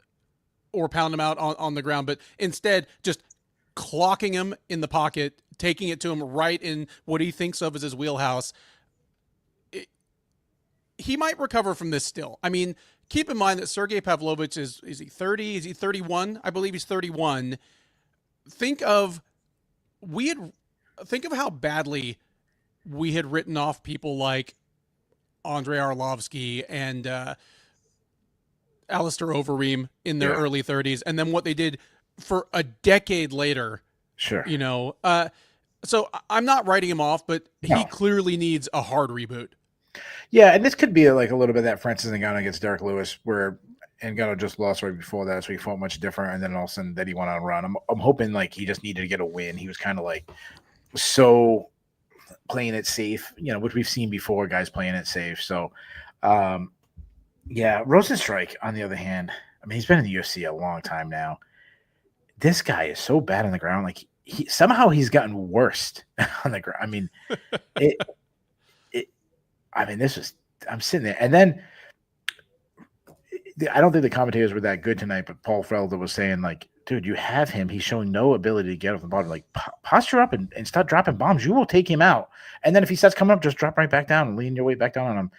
or pound him out on the ground, but instead just clocking him in the pocket, taking it to him right in what he thinks of as his wheelhouse. He might recover from this still. I mean, keep in mind that Sergey Pavlovich is he 30? Is he 31? I believe he's 31. Think of how badly we had written off people like Andrei Arlovsky and Alistair Overeem in their early 30s, and then what they did for a decade later. Sure. So I'm not writing him off, but he clearly needs a hard reboot. Yeah, and this could be like a little bit of that Francis Ngannou against Derek Lewis, where Ngannou just lost right before that, so he fought much different, and then all of a sudden that he went on a run. I'm hoping like he just needed to get a win. He was kind of like so playing it safe, which we've seen before, guys playing it safe. So, Rosenstrike, on the other hand, I mean, he's been in the UFC a long time now. This guy is so bad on the ground. Like somehow he's gotten worse on the ground. I mean, I'm sitting there, and then I don't think the commentators were that good tonight, but Paul Felder was saying, like, dude, you have him. He's showing no ability to get off the bottom. Like, posture up and start dropping bombs. You will take him out. And then if he starts coming up, just drop right back down and lean your way back down on him.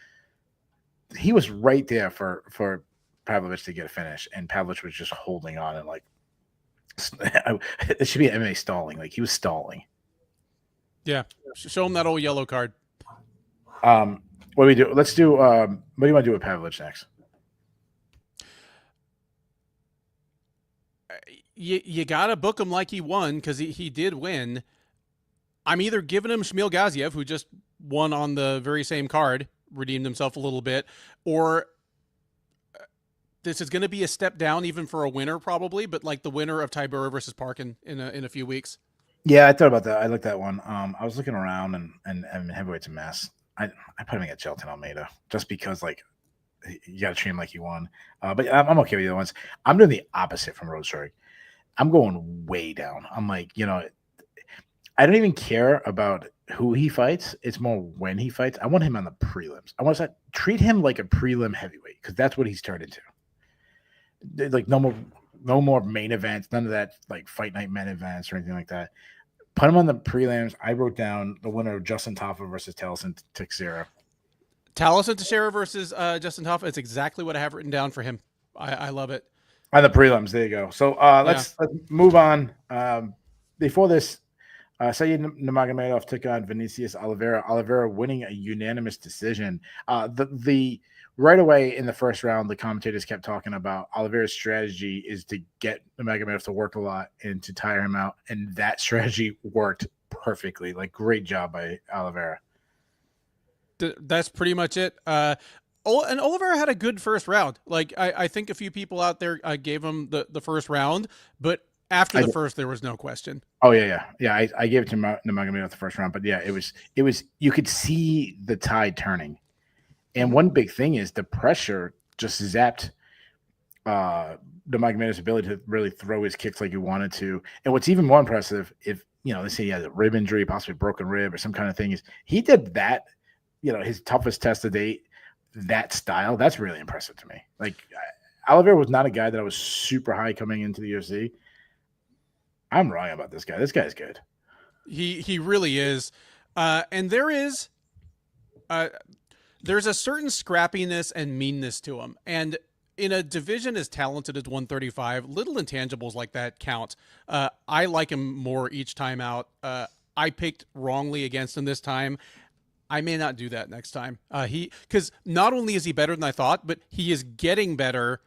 He was right there for Pavlovich to get a finish, and Pavlovich was just holding on and, like, it should be an MMA stalling. Like, he was stalling. Yeah. Show him that old yellow card. What do we do? Let's do what do you want to do with Pavlovich next? You gotta book him like he won, because he did win. I'm either giving him Shmuel Gaziev, who just won on the very same card, redeemed himself a little bit, or this is going to be a step down even for a winner probably, but like the winner of Tybura versus Parkin in a few weeks. Yeah, I thought about that. I looked at one. I was looking around and heavyweight's a mess. I put him against Shelton Almeida just because, like, you got to treat him like you won. But I'm okay with the other ones. I'm doing the opposite from Rosenstrike. I'm going way down. I'm like, I don't even care about who he fights. It's more when he fights. I want him on the prelims. I want to treat him like a prelim heavyweight, because that's what he's turned into. Like no more main events, none of that like fight night men events or anything like that. Put him on the prelims. I wrote down the winner of Justin Taffa versus Taliesin Teixeira. Taliesin Teixeira versus Justin Taffa. It's exactly what I have written down for him. I love it. On the prelims, there you go. So let's move on. Before this, Saeed Nurmagomedov took on Vinicius Oliveira. Oliveira winning a unanimous decision. The right away in the first round, the commentators kept talking about Oliveira's strategy is to get Magomedov to work a lot and to tire him out, and that strategy worked perfectly. Like, great job by Oliveira. That's pretty much it. And Oliveira had a good first round. Like, I think a few people out there gave him the first round, but after the first, there was no question. Oh yeah. I gave it to Magomedov the first round, but yeah, it was. You could see the tide turning. And one big thing is the pressure just zapped the Magomedov's ability to really throw his kicks like he wanted to. And what's even more impressive, if they say he has a rib injury, possibly a broken rib or some kind of thing, is he did that. His toughest test to date, that style. That's really impressive to me. Like, Oliveira was not a guy that I was super high coming into the UFC. I'm wrong about this guy. This guy's good. He really is, and there's a certain scrappiness and meanness to him. And in a division as talented as 135, little intangibles like that count. I like him more each time out. I picked wrongly against him this time. I may not do that next time. Because not only is he better than I thought, but he is getting better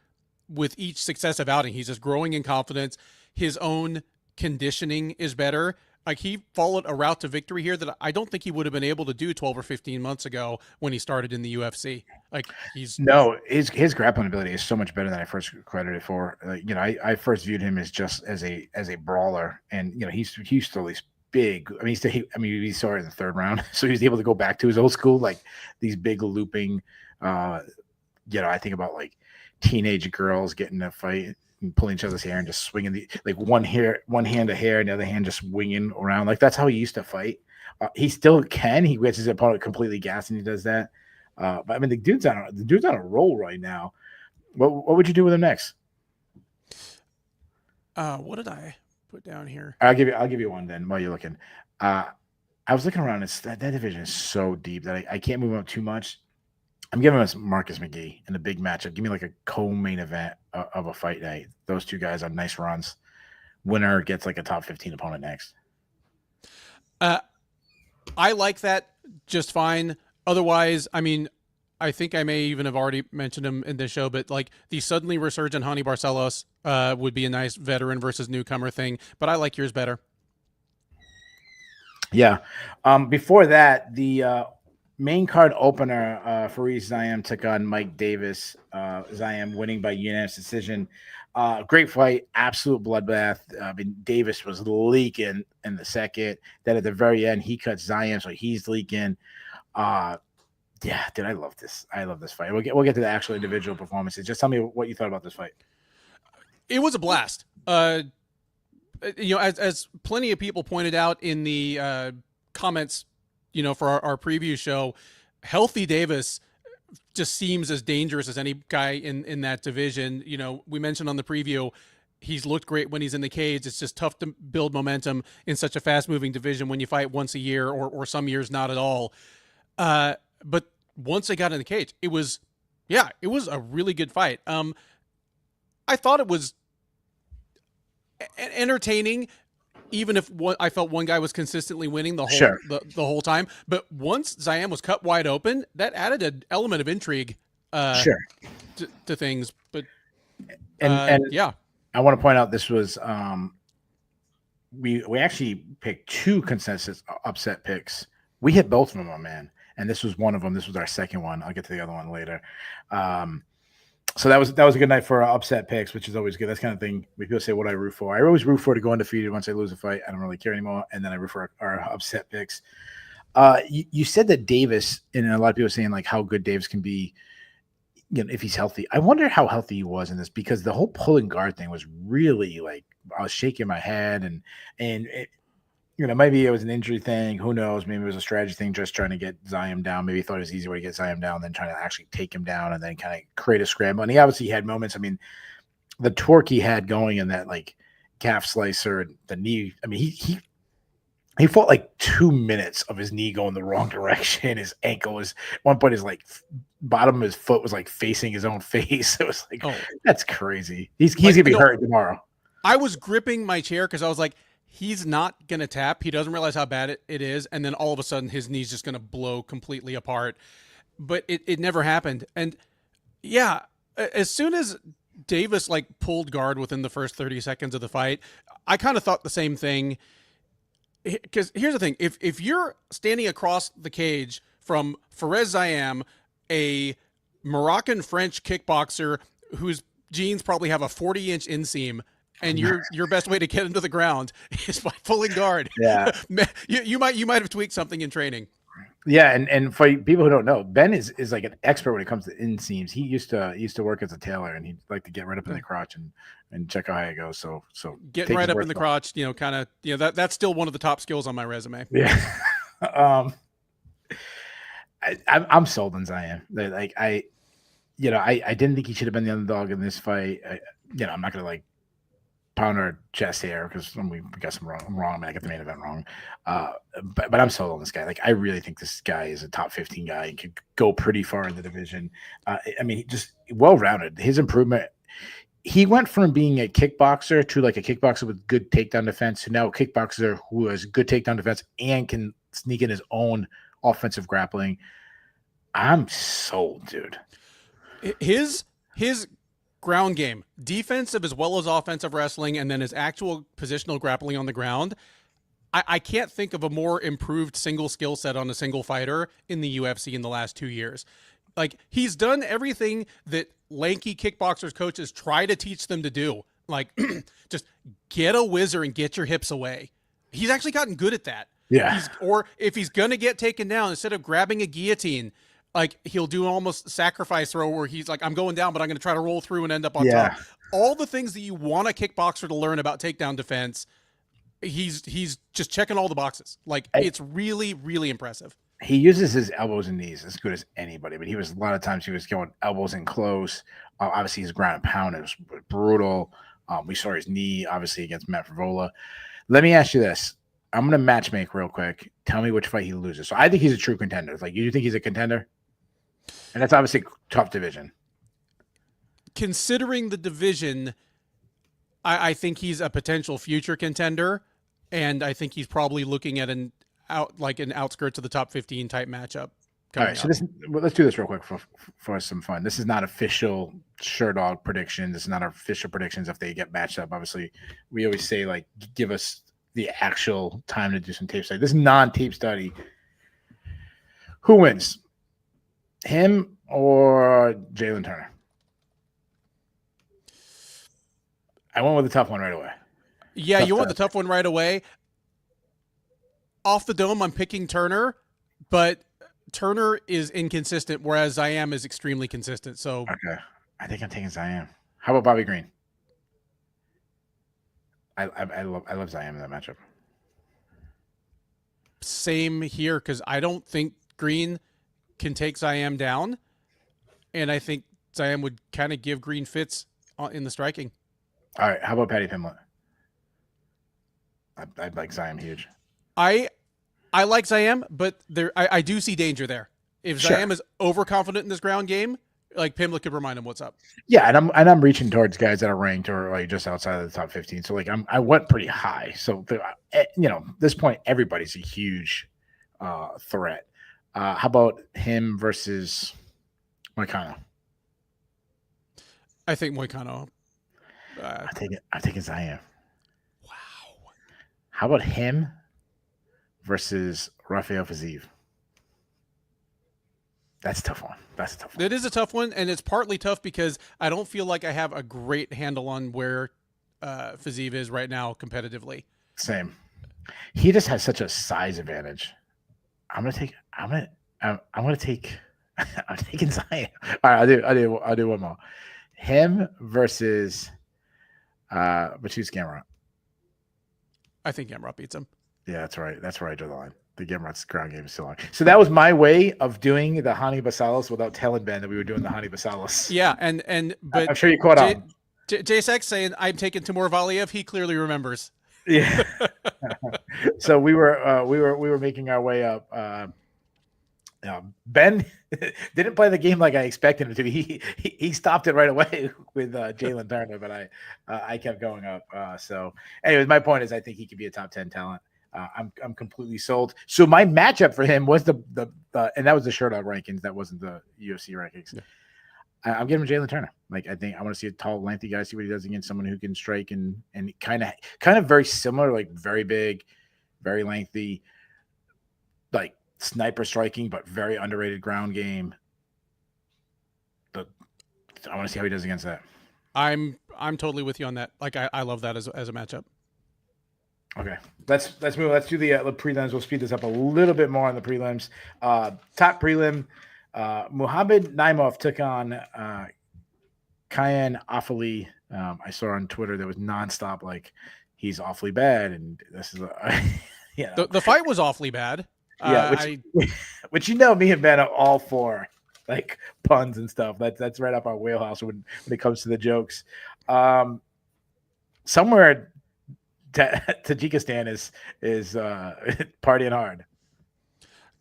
with each successive outing. He's just growing in confidence. His own conditioning is better. Like, he followed a route to victory here that I don't think he would have been able to do 12 or 15 months ago when he started in the UFC. Like, no, his grappling ability is so much better than I first credited for. I first viewed him as just as a brawler, and he's still these big. I mean, we saw it in the third round, so he was able to go back to his old school, like these big looping. I think about like teenage girls getting in a fight and pulling each other's hair and just swinging one hand of hair and the other hand just swinging around. Like, that's how he used to fight. He still can. He gets his opponent completely gassed and he does that. But I mean, the dude's on a roll right now. What would you do with him next? What did I put down here? I'll give you one then while you're looking. I was looking around. That division is so deep that I can't move up too much. I'm giving us Marcus McGee in a big matchup. Give me like a co-main event of a fight night. Those two guys on nice runs. Winner gets like a top 15 opponent next. I like that just fine. Otherwise, I mean, I think I may even have already mentioned him in this show, but like the suddenly resurgent Honey Barcelos would be a nice veteran versus newcomer thing. But I like yours better. Yeah. Before that, the main card opener, Fareed Ziam took on Mike Davis. Ziam winning by unanimous decision. Great fight, absolute bloodbath. I mean, Davis was leaking in the second. Then at the very end, he cuts Ziam, so he's leaking. Yeah, dude, I love this. I love this fight. We'll get to the actual individual performances. Just tell me what you thought about this fight. It was a blast. As plenty of people pointed out in the comments, for our preview show, healthy Davis just seems as dangerous as any guy in that division. We mentioned on the preview, he's looked great when he's in the cage. It's just tough to build momentum in such a fast moving division when you fight once a year or some years not at all. But once they got in the cage, it was a really good fight. I thought it was entertaining, even if I felt one guy was consistently winning the whole time. But once Ziam was cut wide open, that added an element of intrigue to things. But yeah, I want to point out this was we actually picked two consensus upset picks. We hit both of them, my man. And this was one of them. This was our second one. I'll get to the other one later. So that was a good night for upset picks, which is always good. That's kind of thing. When people say, what do I root for? I always root for to go undefeated. Once I lose a fight, I don't really care anymore. And then I root for our upset picks. You said that Davis, and a lot of people are saying like how good Davis can be, if he's healthy. I wonder how healthy he was in this, because the whole pulling guard thing was really like, I was shaking my head and it, maybe it was an injury thing. Who knows? Maybe it was a strategy thing, just trying to get Ziam down. Maybe he thought it was an easy way to get Ziam down than trying to actually take him down and then kind of create a scramble. And he obviously had moments. I mean, the torque he had going in that like calf slicer and the knee. I mean, he fought like 2 minutes of his knee going the wrong direction. His ankle was at one point, his like bottom of his foot was like facing his own face. It was like, that's crazy. He's gonna be hurt tomorrow. I was gripping my chair because I was like, he's not going to tap. He doesn't realize how bad it is. And then all of a sudden his knee's just going to blow completely apart. But it never happened. And yeah, as soon as Davis like pulled guard within the first 30 seconds of the fight, I kind of thought the same thing. Because here's the thing. If you're standing across the cage from Fares Ziam, a Moroccan-French kickboxer whose jeans probably have a 40-inch inseam, and your best way to get into the ground is by pulling guard. Yeah, you might have tweaked something in training. Yeah, and for people who don't know, Ben is like an expert when it comes to inseams. He used to work as a tailor, and he'd like to get right up in the crotch and check out how it goes. So getting right up in the crotch, kind of, that's still one of the top skills on my resume. Yeah. I'm sold on Ziam. Like I didn't think he should have been the underdog in this fight. I'm not gonna like pound our chest here because we got some wrong. I mean, I got the main event wrong. But I'm sold on this guy. Like, I really think this guy is a top 15 guy and could go pretty far in the division. I mean, just well-rounded. His improvement, he went from being a kickboxer to like a kickboxer with good takedown defense to now a kickboxer who has good takedown defense and can sneak in his own offensive grappling. I'm sold, dude. His ground game, defensive as well as offensive wrestling, and then his actual positional grappling on the ground. I can't think of a more improved single skill set on a single fighter in the UFC in the last 2 years. Like, he's done everything that lanky kickboxers coaches try to teach them to do. Like, just get a whizzer and get your hips away. He's actually gotten good at that. Yeah. Or if he's going to get taken down, instead of grabbing a guillotine, like, he'll do an almost sacrifice throw where he's like, I'm going down, but I'm going to try to roll through and end up on top. All the things that you want a kickboxer to learn about takedown defense, he's just checking all the boxes. Like, it's really, really impressive. He uses his elbows and knees as good as anybody, but a lot of times he was going elbows in close. Obviously, his ground and pound is brutal. We saw his knee, obviously, against Matt Frivola. Let me ask you this. I'm going to matchmake real quick. Tell me which fight he loses. So I think he's a true contender. Like, you think he's a contender? And that's obviously a tough division. Considering the division, I think he's a potential future contender, and I think he's probably looking at an outskirts of the top 15 type matchup. All right, so let's do this real quick for some fun. This is not official Sherdog prediction. This is not our official predictions if they get matched up. Obviously, we always say, like, give us the actual time to do some tape study. This is non-tape study. Who wins? Him or Jalen Turner? I went with the tough one right away. Yeah, you want the tough one right away. Off the dome, I'm picking Turner, but Turner is inconsistent, whereas Ziam is extremely consistent. So okay, I think I'm taking Ziam. How about Bobby Green? I love Ziam in that matchup. Same here, because I don't think Green can take Ziam down, and I think Ziam would kind of give Green fits in the striking. All right, how about Paddy Pimblett? I'd like Ziam huge. I like Ziam, but I do see danger there. If Ziam is overconfident in this ground game, like, Pimblett could remind him what's up. Yeah, and I'm reaching towards guys that are ranked or like just outside of the top 15. So, like, I went pretty high. So at this point, everybody's a huge threat. How about him versus Moicano? I think Moicano. I'm taking Ziam. Wow. How about him versus Rafael Fiziev? That's a tough one. It is a tough one, and it's partly tough because I don't feel like I have a great handle on where Fiziev is right now competitively. Same. He just has such a size advantage. I'm taking Zion. All right, I'll do one more. Him versus Matthews Gamrot. I think Gamrot beats him. Yeah, that's right. That's where I drew the line. The Gamrot's ground game is still on. So that was my way of doing the Hani Basalos without telling Ben that we were doing the Hani Basalos. Yeah, but I'm sure you caught on. JSX saying I'm taking Timur Valiev. He clearly remembers. Yeah. So we were making our way up. Ben didn't play the game like I expected him to. He stopped it right away with Jalen Turner, but I kept going up. So, anyways, my point is I think he could be a top 10 talent. I'm completely sold. So my matchup for him was the and that was the Sherdog rankings. That wasn't the UFC rankings. Yeah. I'm giving him Jalen Turner. Like, I think I want to see a tall, lengthy guy, see what he does against someone who can strike and kind of very similar, like very big, very lengthy, like sniper striking, but very underrated ground game. But I want to see how he does against that. I'm totally with you on that. Like, I love that as a matchup. Okay, let's move. Let's do the prelims. We'll speed this up a little bit more on the prelims. Top prelim, Muhammad Naimov took on Kyan Afali. I saw on Twitter there was nonstop like he's awfully bad, and this is the fight was awfully bad. Yeah, which me and Ben are all for, like, puns and stuff. That's right up our wheelhouse when it comes to the jokes. Somewhere Tajikistan is partying hard.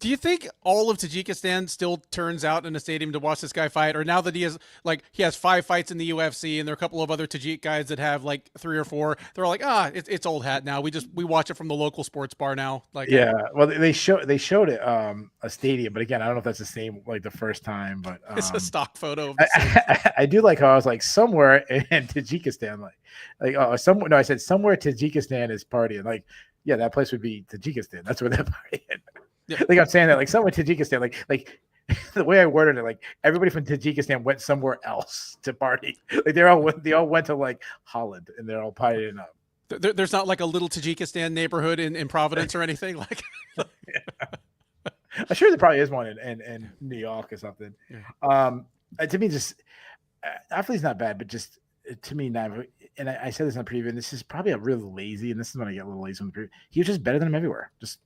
Do you think all of Tajikistan still turns out in a stadium to watch this guy fight? Or now that he has 5 fights in the UFC and there are a couple of other Tajik guys that have like 3 or 4, they're all like, it's old hat now. We watch it from the local sports bar now. Like, yeah, well, they showed it a stadium, but again, I don't know if that's the same like the first time, but it's a stock photo of the I do like how I was like somewhere in Tajikistan, somewhere. No, I said somewhere Tajikistan is partying. Like, yeah, that place would be Tajikistan. That's where they're partying. Yeah. Like I'm saying that, like somewhere Tajikistan, like the way I worded it, like everybody from Tajikistan went somewhere else to party. Like they all went to like Holland and they're all partying up. There's not like a little Tajikistan neighborhood in Providence or anything like. I'm sure there probably is one in New York or something. Yeah. To me, just athlete's not bad, but just to me, and I said this in the preview, and this is probably a real lazy, and this is when I get a little lazy on the preview. He was just better than him everywhere. Just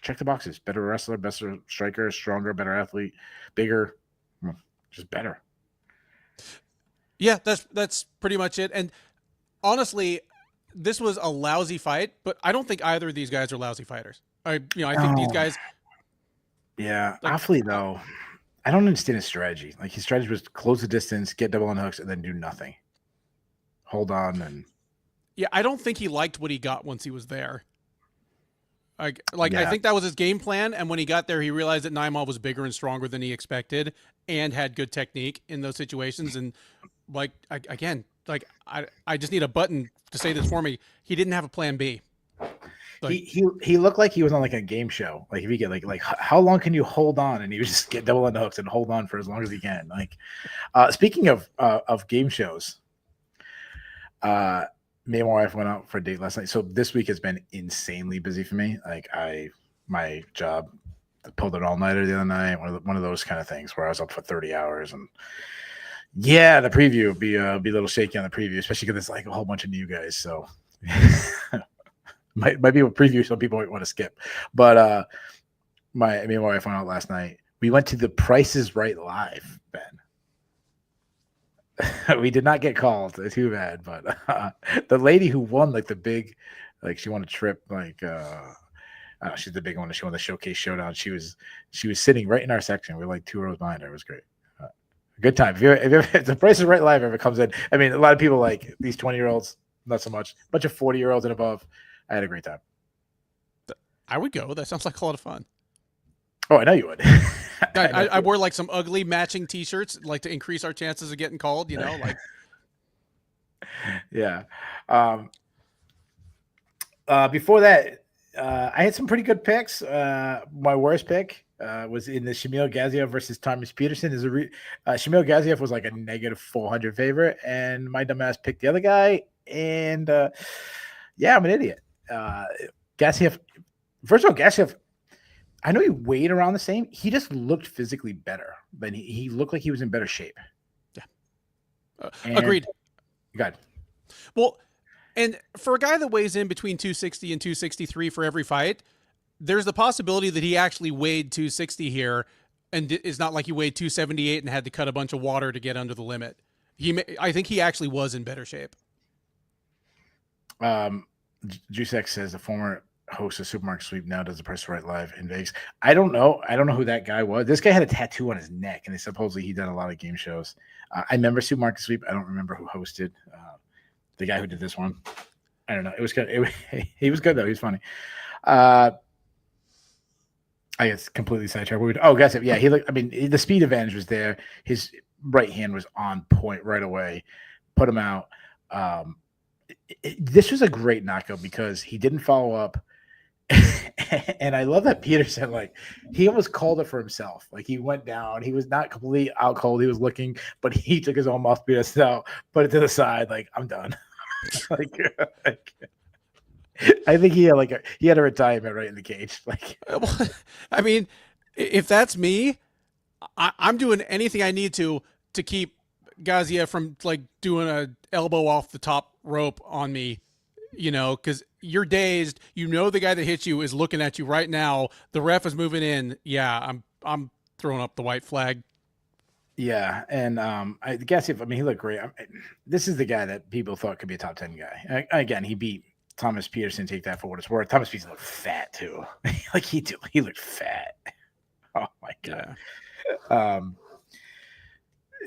check the boxes. Better wrestler, better striker, stronger, better athlete, bigger, just better. Yeah, that's pretty much it. And honestly, this was a lousy fight, but I don't think either of these guys are lousy fighters. I think these guys. Yeah, athlete though, I don't understand his strategy. Like his strategy was close the distance, get double on hooks, and then do nothing. Hold on and. Yeah, I don't think he liked what he got once he was there. I think that was his game plan, and when he got there, he realized that Naimov was bigger and stronger than he expected, and had good technique in those situations. And I just need a button to say this for me. He didn't have a plan B. Like, he looked like he was on like a game show. Like if you get like how long can you hold on? And he would just get double on the hooks and hold on for as long as he can. Like speaking of game shows, me and my wife went out for a date last night. So this week has been insanely busy for me. Like my job pulled an all-nighter the other night. One of those kind of things where I was up for 30 hours. And yeah, the preview would be a little shaky on the preview, especially because it's like a whole bunch of new guys. So might be a preview some people might want to skip. But me and my wife went out last night. We went to the Price is Right live, Ben. We did not get called. Too bad, but the lady who won like the big, like she won a trip, like she's the big one. She won the Showcase Showdown. She was sitting right in our section. We were like 2 rows behind her. It was great. Good time. If the Price is Right live ever comes in, I mean, a lot of people like these 20-year-olds, not so much. A bunch of 40-year-olds and above. I had a great time. I would go. That sounds like a lot of fun. Oh, I know you would. I wore like some ugly matching T-shirts, like to increase our chances of getting called. Like. Yeah. Before that, I had some pretty good picks. My worst pick was in the Shamil Gaziev versus Thomas Peterson. Shamil Gaziev was like a -400 favorite, and my dumbass picked the other guy. And yeah, I'm an idiot. Gaziev. First of all, Gaziev. I know he weighed around the same. He just looked physically better. But he looked like he was in better shape. Yeah. Agreed. Good. Well, and for a guy that weighs in between 260 and 263 for every fight, there's the possibility that he actually weighed 260 here, and it's not like he weighed 278 and had to cut a bunch of water to get under the limit. I think he actually was in better shape. Jusek says the former host of Supermarket Sweep now does the Price is Right live in Vegas. I don't know who that guy was. This guy had a tattoo on his neck, and supposedly he done a lot of game shows. I remember Supermarket Sweep. I don't remember who hosted. The guy who did this one. I don't know. It was good. He was good though. He was funny. I guess completely sidetracked. Gaziev. Yeah, he looked. I mean, the speed advantage was there. His right hand was on point right away. Put him out. This was a great knockout because he didn't follow up. And I love that Peterson, like, he almost called it for himself. Like, he went down. He was not completely out cold. He was looking, but he took his own mouthpiece out, put it to the side. Like, I'm done. I think he had a retirement right in the cage. Like, I mean, if that's me, I'm doing anything I need to keep Gaziev from like doing a elbow off the top rope on me, because you're dazed. The guy that hit you is looking at you right now. The ref is moving in. Yeah, I'm throwing up the white flag. Yeah, and Gaziev, I mean, he looked great. This is the guy that people thought could be a top 10 guy. Again, he beat Thomas Peterson. Take that for what it's worth. Thomas Peterson looked fat too. Like he looked fat. Oh my god.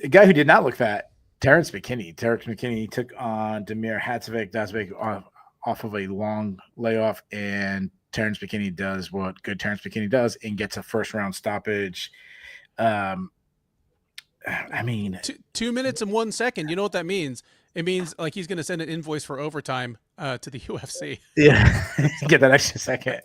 A guy who did not look fat, Terrence McKinney. Terrence McKinney took on Damir Hadzovic off of a long layoff, and Terrence McKinney does what good Terrence McKinney does and gets a first round stoppage. I mean, 2 minutes and 1 second. You know what that means? It means like he's going to send an invoice for overtime to the UFC. Yeah, get that extra second.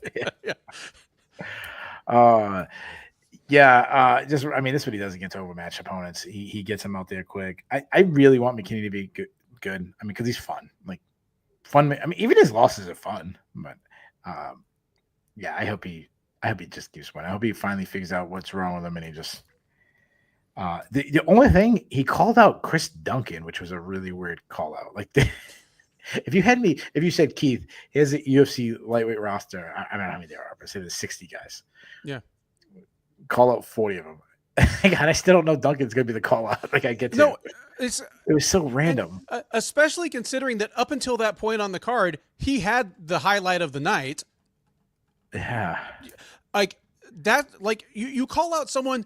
Just I mean, this is what he does against overmatched opponents. He gets them out there quick. I really want McKinney to be good. I mean, because he's fun. Like fun. I mean, even his losses are fun. But I hope he just keeps winning. I hope he finally figures out what's wrong with him, and he just. The only thing he called out Chris Duncan, which was a really weird call out. Like if you said Keith, here's a UFC lightweight roster. I don't know how many there are, but say there's 60 guys. Yeah. Call out 40 of them. God, I still don't know Duncan's gonna be the call out. Like I get to no, it was so random. Especially considering that up until that point on the card, he had the highlight of the night. Yeah. Like that, like you call out someone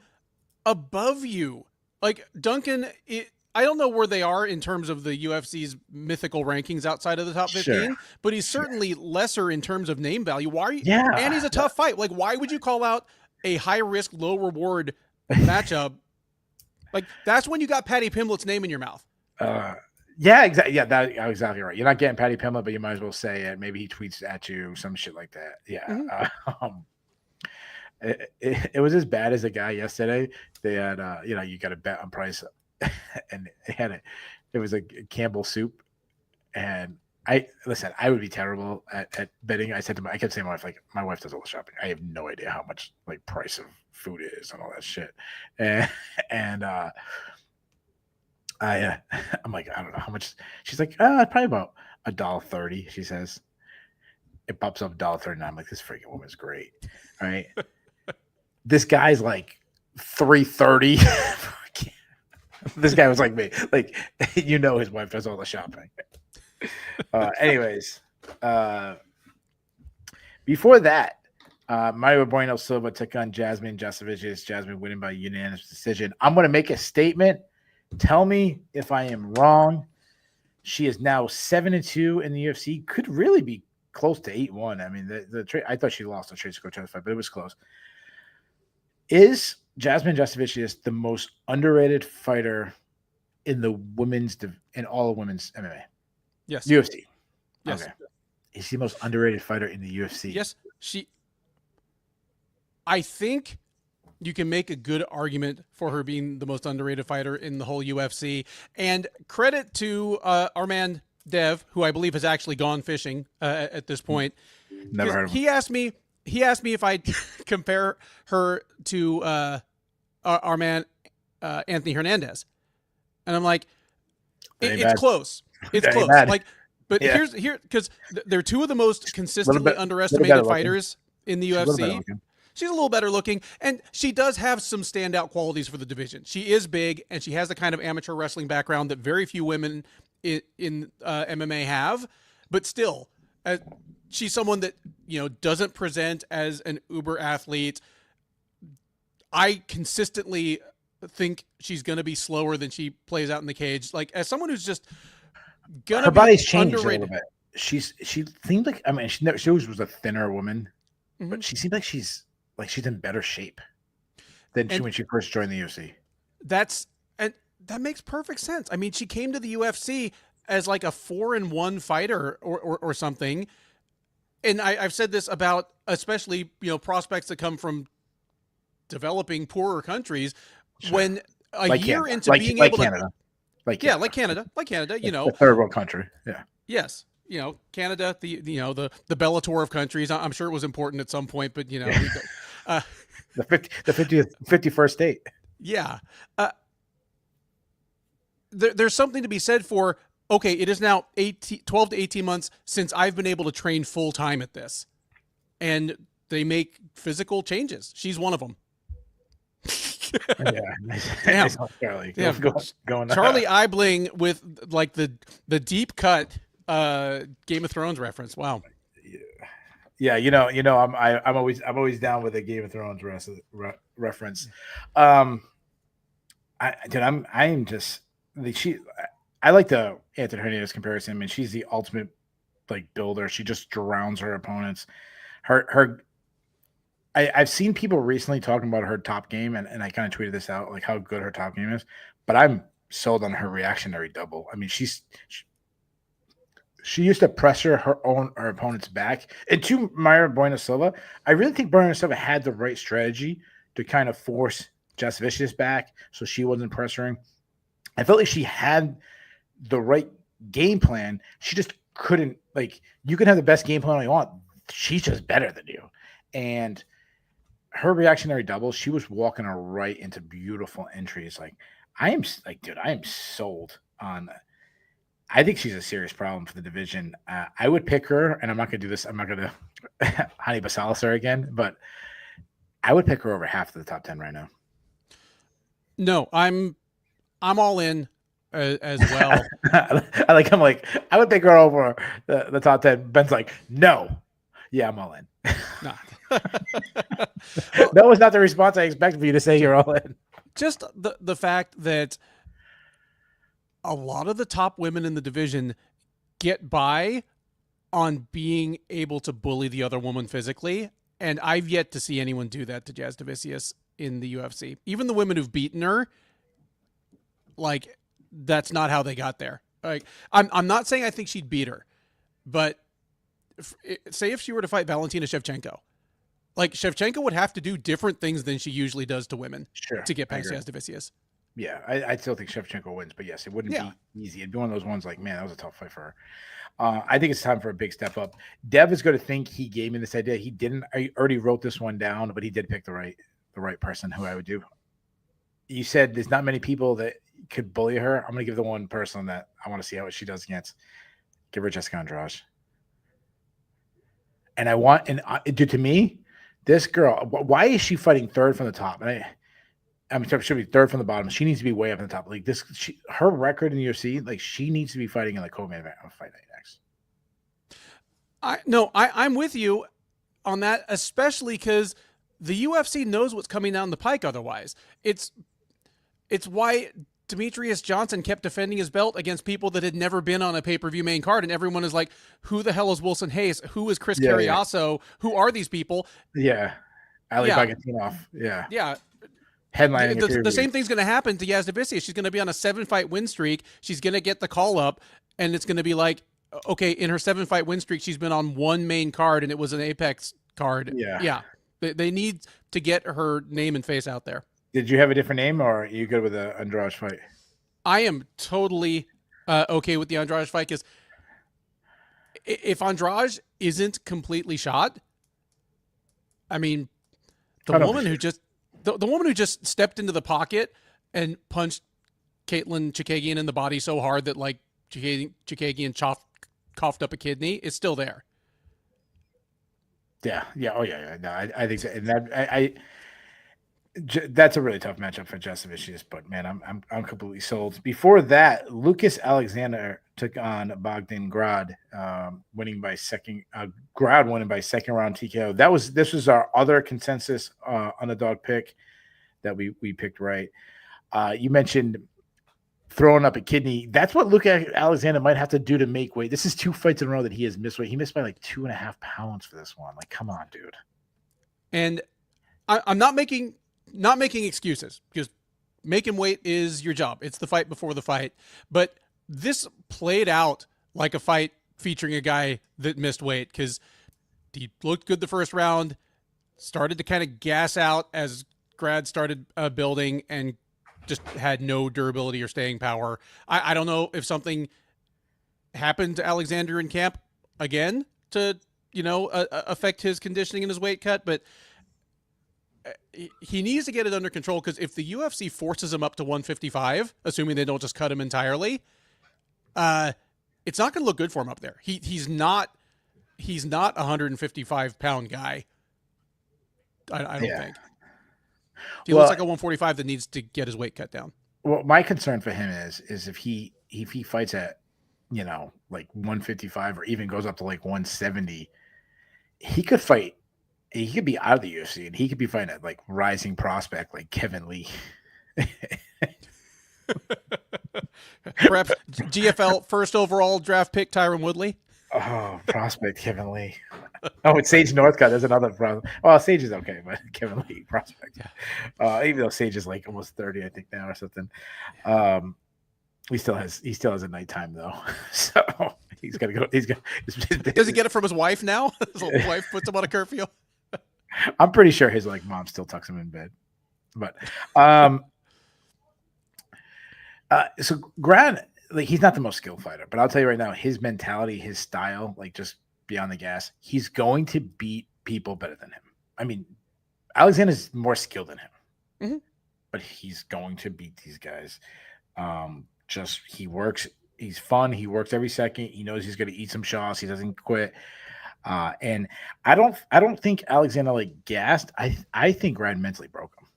above you. Like Duncan, I don't know where they are in terms of the UFC's mythical rankings outside of the top 15, but he's certainly lesser in terms of name value. Why are you? Yeah. And he's a tough fight. Like, why would you call out a high risk, low reward matchup? Like, that's when you got Paddy Pimblett's name in your mouth. Yeah, exactly. Yeah, that's exactly right. You're not getting Paddy Pimblett, but you might as well say it. Maybe he tweets at you, some shit like that. Yeah. Mm-hmm. It was as bad as a guy yesterday. They had, you got to bet on price, and it was a Campbell soup. And I would be terrible at betting. I kept saying to my wife, like, my wife does all the shopping. I have no idea how much like price of food is and all that shit. And I'm like, I don't know how much. She's like, probably about $1.30. She says it pops up $1.39. I'm like, this freaking woman's great. All right. This guy's like 330. This guy was like me. Like, his wife does all the shopping. Anyways, before that, Mario Bueno Silva took on Jasudavicius. Jasmine winning by unanimous decision. I'm going to make a statement. Tell me if I am wrong. She is now 7-2 in the UFC. Could really be close to 8-1. I mean, I thought she lost the trade score fight, but it was close. Is Jasmine Jasudavicius the most underrated fighter in the in all of women's MMA? Yes. UFC. Yes. Okay. Is she the most underrated fighter in the UFC? Yes. I think you can make a good argument for her being the most underrated fighter in the whole UFC. And credit to our man Dev, who I believe has actually gone fishing at this point. Never heard of him. He asked me if I'd compare her to our man Anthony Hernandez, and I'm like, it's close. It's close. Like, but here's because they're two of the most consistently underestimated fighters in the UFC. She's a little better looking, and she does have some standout qualities for the division. She is big, and she has the kind of amateur wrestling background that very few women in MMA have. But still, she's someone that doesn't present as an uber athlete. I consistently think she's going to be slower than she plays out in the cage. Like, as someone who's just gonna her be body's changed underrated. a little bit. She seemed like, I mean, she always was a thinner woman, but she seemed like she's in better shape than when she first joined the UFC. And that makes perfect sense. I mean, she came to the UFC as like a 4-1 fighter or something. And I've said this about especially, prospects that come from developing poorer countries. Sure. When year into being able Canada. Like Canada, the third world country. Yeah. Yes. Canada, the Bellator of countries. I'm sure it was important at some point, but the 51st state. Yeah. There's something to be said for, okay, it is now 12 to 18 months since I've been able to train full time at this, and they make physical changes. She's one of them. Damn. Charlie Eibling with like the deep cut Game of Thrones reference. Wow. Yeah, I'm always down with a Game of Thrones reference. I'm just I like the Anthony Hernandez comparison. I mean, she's the ultimate like builder. She just drowns her opponents. I've seen people recently talking about her top game, and I kind of tweeted this out, like how good her top game is. But I'm sold on her reactionary double. I mean, she used to pressure her opponent's back. And to Mayra Bueno Silva, I really think Bueno Silva had the right strategy to kind of force Jasudavicius back, so she wasn't pressuring. I felt like she had the right game plan. She just couldn't, like, you can have the best game plan all you want. She's just better than you. And her reactionary double, she was walking her right into beautiful entries. Like, I am sold on. I think she's a serious problem for the division. I would pick her, and I'm not going to do this. I'm not going to Honey Basalis her again, but I would pick her over half of the top 10 right now. No, I'm all in as well. I'm like, I would pick her over the top 10. Ben's like, no. Yeah, I'm all in. Nah. That was not the response I expected for you to say you're all in. Just the fact that a lot of the top women in the division get by on being able to bully the other woman physically, and I've yet to see anyone do that to Jasudavicius in the UFC. Even the women who've beaten her, like, that's not how they got there. Like, I'm not saying I think she'd beat her, but say if she were to fight Valentina Shevchenko, like, Shevchenko would have to do different things than she usually does to women to get past Jasudavicius. Yeah, I still think Shevchenko wins, but yes, it wouldn't be easy. It'd be one of those ones like, man, that was a tough fight for her. I think it's time for a big step up. Dev is going to think he gave me this idea. He didn't. I already wrote this one down, but he did pick the right person who I would do. You said there's not many people that could bully her. I'm going to give the one person that I want to see how she does against. Give her Jessica Andrade. And to me, this girl, why is she fighting third from the top? I'm sorry, should be third from the bottom. She needs to be way up in the top. Like this, her record in the UFC, like she needs to be fighting in the co-main event of Fight Night next. I'm with you on that, especially because the UFC knows what's coming down the pike. Otherwise, it's why Demetrius Johnson kept defending his belt against people that had never been on a pay-per-view main card, and everyone is like, "Who the hell is Wilson Hayes? Who is Chris Carriasso? Yeah. Who are these people?" Yeah, Ali Bagatinov. Yeah. Headlining the same thing's going to happen to Jasudavicius. She's going to be on a 7-fight win streak. She's going to get the call up, and it's going to be like, okay, in her 7-fight win streak, she's been on one main card, and it was an Apex card. Yeah. They need to get her name and face out there. Did you have a different name, or are you good with the Andrade fight? I am totally okay with the Andrade fight, because if Andrade isn't completely shot, I mean, the woman who just stepped into the pocket and punched Caitlin Chikagian in the body so hard that, like, Chikagian coughed up a kidney is still there. Yeah. Oh, yeah. No, I think so. And that's a really tough matchup for Jasudavicius, but man, I'm completely sold. Before that, Lucas Alexander took on Bogdan Grod, winning by second round TKO. This was our other consensus underdog pick that we picked right. You mentioned throwing up a kidney. That's what Lucas Alexander might have to do to make weight. This is 2 fights in a row that he has missed weight. He missed by like 2.5 pounds for this one. Like, come on, dude. And I'm not making excuses, because making weight is your job. It's the fight before the fight. But this played out like a fight featuring a guy that missed weight, because he looked good the first round, started to kind of gas out as Grad started building, and just had no durability or staying power. I don't know if something happened to Alexander in camp again to, affect his conditioning and his weight cut, but he needs to get it under control, because if the UFC forces him up to 155, assuming they don't just cut him entirely, it's not going to look good for him up there. He's not a 155-pound guy. I don't think. He looks like a 145 that needs to get his weight cut down. Well, my concern for him is if he fights at, like 155 or even goes up to like 170, he could fight. He could be out of the UFC, and he could be fighting a like rising prospect like Kevin Lee. Perhaps GFL first overall draft pick Tyron Woodley. Oh, prospect Kevin Lee. Oh, it's Sage Northcutt. There's another problem. Well, Sage is okay, but Kevin Lee prospect. Yeah. Even though Sage is like almost 30, I think now or something. He still has a nighttime though, so he's got to go. Does he get it from his wife now? His wife puts him on a curfew. I'm pretty sure his like mom still tucks him in bed, but so Grod, like he's not the most skilled fighter, but I'll tell you right now, his mentality, his style, like just beyond the gas, he's going to beat people better than him. I mean, Alexander's more skilled than him, but he's going to beat these guys. Just he works. He's fun. He works every second. He knows he's going to eat some shots. He doesn't quit. And I don't think Alexander like gassed. I think Grod mentally broke him.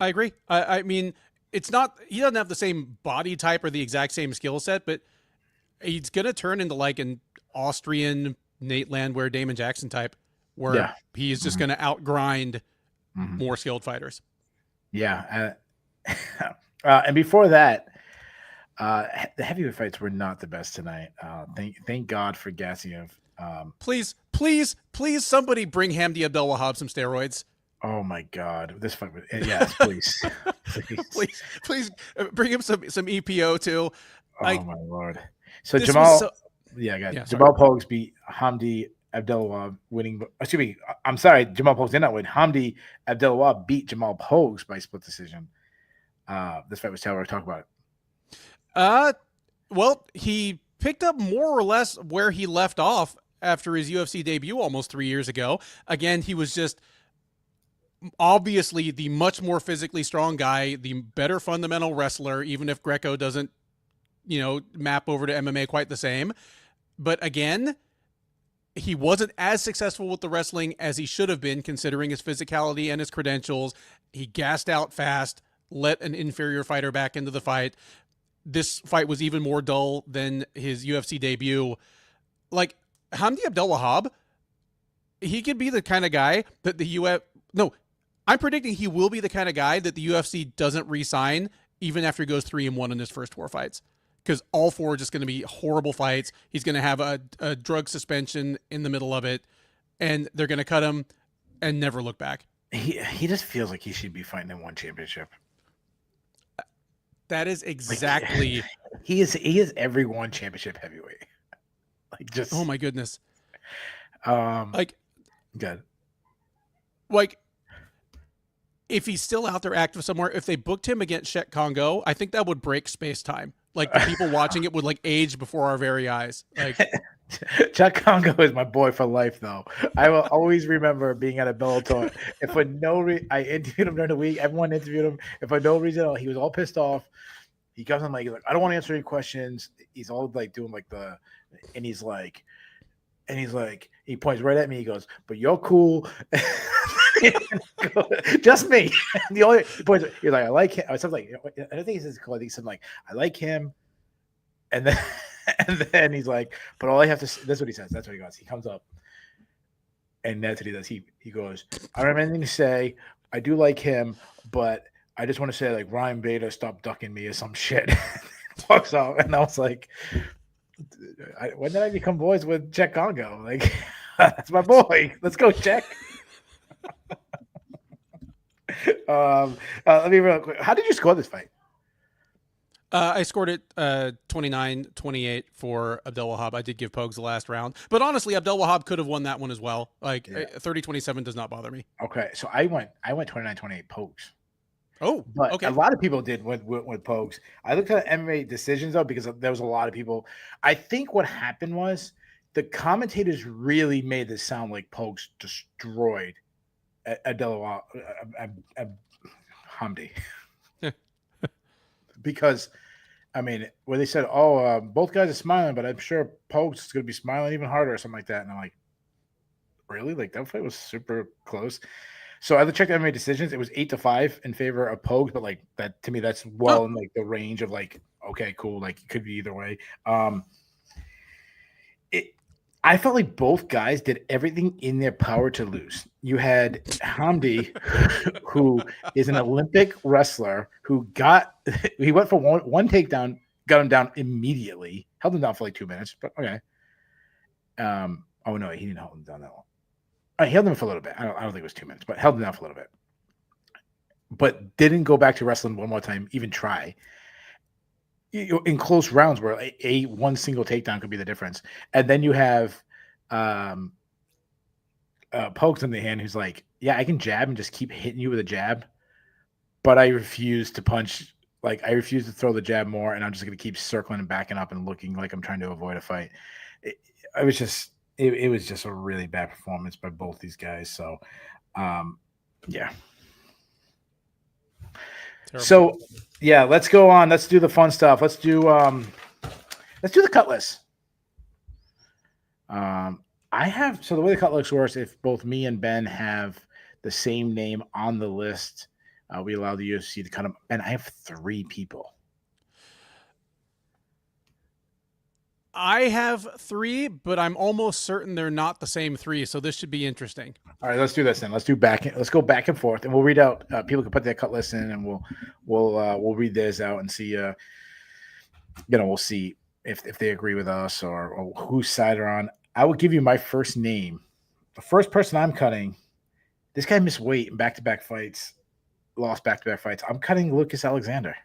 I agree. I mean, it's not, he doesn't have the same body type or the exact same skill set, but he's going to turn into like an Austrian Nate Landwehr, Damon Jackson type where he's just going to outgrind more skilled fighters. Yeah. And before that, the heavyweight fights were not the best tonight. Thank God for Gaziev. Please, somebody bring Hamdi Abdelwahab some steroids. Oh my God, this fight! Yes, please, please bring him some EPO too. Oh my Lord! So Jamal, Jamal Poges beat Hamdi Abdelwahab, winning. Excuse me, I'm sorry, Jamal Poges did not win. Hamdi Abdelwahab beat Jamal Poges by split decision. This fight was terrible. Talk about it. Well, he picked up more or less where he left off after his UFC debut almost 3 years ago. Again, he was just obviously the much more physically strong guy, the better fundamental wrestler, even if Greco doesn't, map over to MMA quite the same. But again, he wasn't as successful with the wrestling as he should have been, considering his physicality and his credentials. He gassed out fast, let an inferior fighter back into the fight. This fight was even more dull than his UFC debut. Like, Hamdi Abdelwahab, he could be the kind of guy that I'm predicting he will be the kind of guy that the UFC doesn't re-sign even after he goes 3-1 in his first 4 fights. Because all 4 are just going to be horrible fights. He's going to have a drug suspension in the middle of it, and they're going to cut him and never look back. He just feels like he should be fighting in one championship. That is exactly. He is every one championship heavyweight. Like just. Oh my goodness. Good. Like, if he's still out there active somewhere, if they booked him against Czech Congo, I think that would break space time. Like the people watching it would like age before our very eyes. Like Czech Congo is my boy for life, though. I will always remember being at a Bellator. If for no reason, I interviewed him during the week. Everyone interviewed him. If for no reason, he was all pissed off. He comes in like I don't want to answer any questions. He's all like doing like and he's like, he points right at me. He goes, "But you're cool." Just me. The only points. He's like, "I like him." Or something like. I don't think he says cool. I think something like, "I like him," and then he's like, "But all I have to." That's what he says. That's what he goes. He comes up, and that's what he does. He goes, "I don't have anything to say. I do like him, but I just want to say like Ryan Bader stopped ducking me or some shit." Walks off, and I was like, when did I become boys with Czech Congo? Like, that's my boy. Let's go, Czech. Let me real quick. How did you score this fight? I scored it 29-28 for Abdelwahab. I did give Poges the last round. But honestly, Abdelwahab could have won that one as well. Like 30-27 does not bother me. Okay, so I went 29-28 Poges. Oh, but okay. A lot of people did with Poges. I looked at MMA decisions though because there was a lot of people. I think what happened was the commentators really made this sound like Poges destroyed Abdelwahab Hamdi. Because, I mean, where they said, both guys are smiling, but I'm sure Poges is going to be smiling even harder or something like that. And I'm like, really? Like, that fight was super close. So I checked MMA decisions. It was 8-5 in favor of Poges, but like that to me, that's in like the range of like, okay, cool. Like it could be either way. I I felt like both guys did everything in their power to lose. You had Hamdi, who is an Olympic wrestler, who he went for one takedown, got him down immediately, held him down for like 2 minutes, but okay. Oh no, he didn't hold him down that long. He held him for a little bit. I don't think it was 2 minutes, but held him down for a little bit. But didn't go back to wrestling one more time, even try. In close rounds where one single takedown could be the difference. And then you have Poges in the hand who's like, yeah, I can jab and just keep hitting you with a jab, but I refuse to punch. Like, I refuse to throw the jab more, and I'm just going to keep circling and backing up and looking like I'm trying to avoid a fight. It was just a really bad performance by both these guys. So, yeah. Terrible. So, yeah, let's go on. Let's do the fun stuff. Let's do the cut list. So the way the cut list works, if both me and Ben have the same name on the list, we allow the UFC to cut them. And I have 3 people. I have 3, but I'm almost certain they're not the same 3, so this should be interesting. All right, let's do this then. Let's go back and forth, and we'll read out. People can put their cut list in, and we'll read theirs out and see. We'll see if they agree with us or whose side are on. I will give you my first name. The first person I'm cutting. This guy missed weight in back-to-back fights, lost back-to-back fights. I'm cutting Lucas Alexander.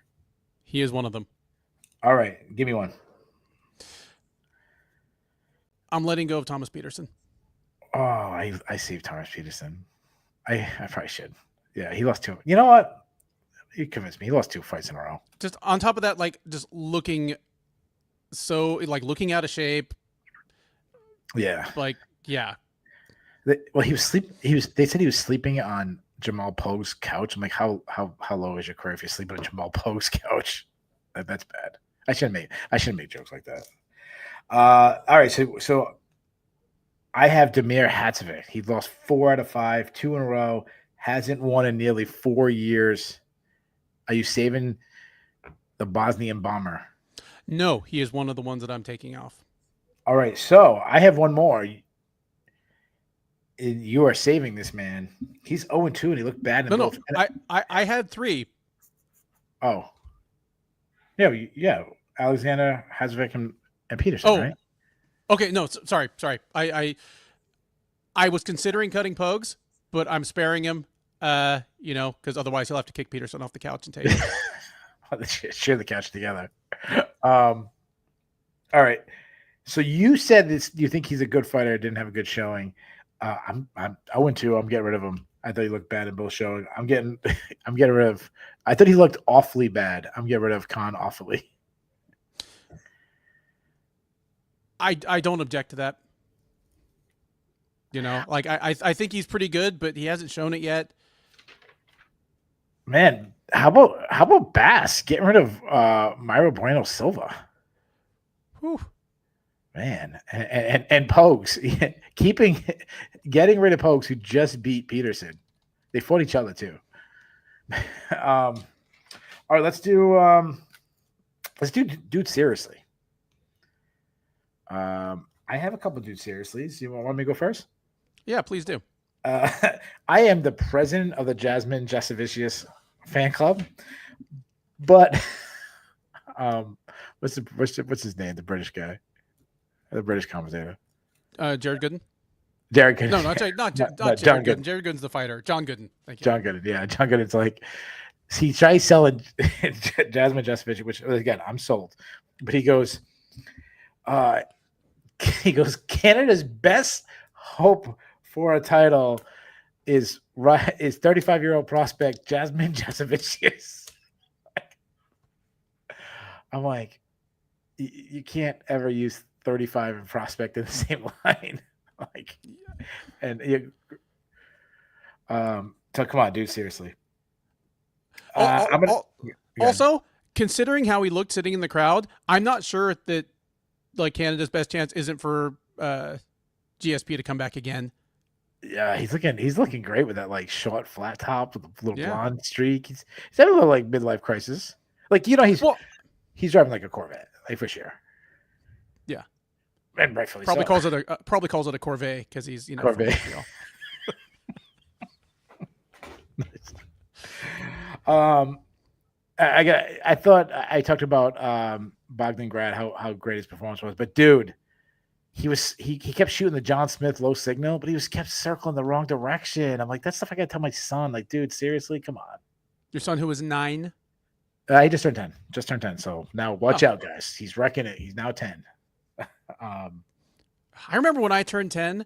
He is one of them. All right, give me one. I'm letting go of Thomas Peterson. Oh, I saved Thomas Peterson. I probably should. Yeah, he lost 2. You know what? You convinced me. He lost 2 fights in a row. Just on top of that, like just looking out of shape. Yeah. Like, yeah. Well, he was they said he was sleeping on Jamal Pogue's couch. I'm like, how low is your career if you're sleeping on Jamal Pogue's couch? That's bad. I shouldn't make jokes like that. All right, so I have Damir Hadzovic. He lost 4 out of 5, 2 in a row, hasn't won in nearly 4 years. Are you saving the Bosnian bomber? No, he is one of the ones that I'm taking off. All right, so I have one more. You are saving this man. He's 0-2, and he looked bad. No, I had 3. Oh, yeah. Alexander, Hadzovic, and Peterson, right? Okay, no, sorry. I was considering cutting Pogues, but I'm sparing him, because otherwise he'll have to kick Peterson off the couch and take it. Share the couch together. All right. So you said this. You think he's a good fighter? Didn't have a good showing. I went to. I'm getting rid of him. I thought he looked bad in both showing. I'm getting rid of. I thought he looked awfully bad. I'm getting rid of Khan awfully. I don't object to that. Like I think he's pretty good, but he hasn't shown it yet. Man, how about Bass getting rid of Myro Bueno Silva? Whew. Man, and Pogues getting rid of Pogues, who just beat Peterson. They fought each other too. All right, let's do dude seriously. I have a couple of dudes seriously. So you want me to go first? Yeah, please do. I am the president of the Jasmine Jasudavicius fan club, but what's his name? The British guy, the British commentator. Jared Gooden. Jared Gooden. No, not Jared Gooden. Jared Gooden's the fighter. John Gooden. Thank you. John Gooden. Yeah, John Gooden's like he tries selling Jasmine Jasudavicius, which again I'm sold, but he goes. Canada's best hope for a title is 35-year-old prospect Jasmine Jasudavicius. I'm like, you can't ever use 35 and prospect in the same line. Like, and so come on, dude, seriously. Also, considering how he looked sitting in the crowd, I'm not sure that like Canada's best chance isn't for GSP to come back again. Yeah, he's looking great with that like short flat top with a little blonde streak. He's having a little like midlife crisis. Like he's driving like a Corvette, like for sure. Yeah. And rightfully Probably so. calls it a corvée because he's from Corvée. Montreal. I thought I talked about Bogdan Grad, how great his performance was, but dude, he kept shooting the John Smith low signal, but he was kept circling the wrong direction. I'm like, that stuff I gotta tell my son. Like, dude, seriously, come on. Your son, who was 9. He just turned 10. Just turned 10. So now watch out, guys. He's wrecking it. He's now 10. I remember when I turned 10,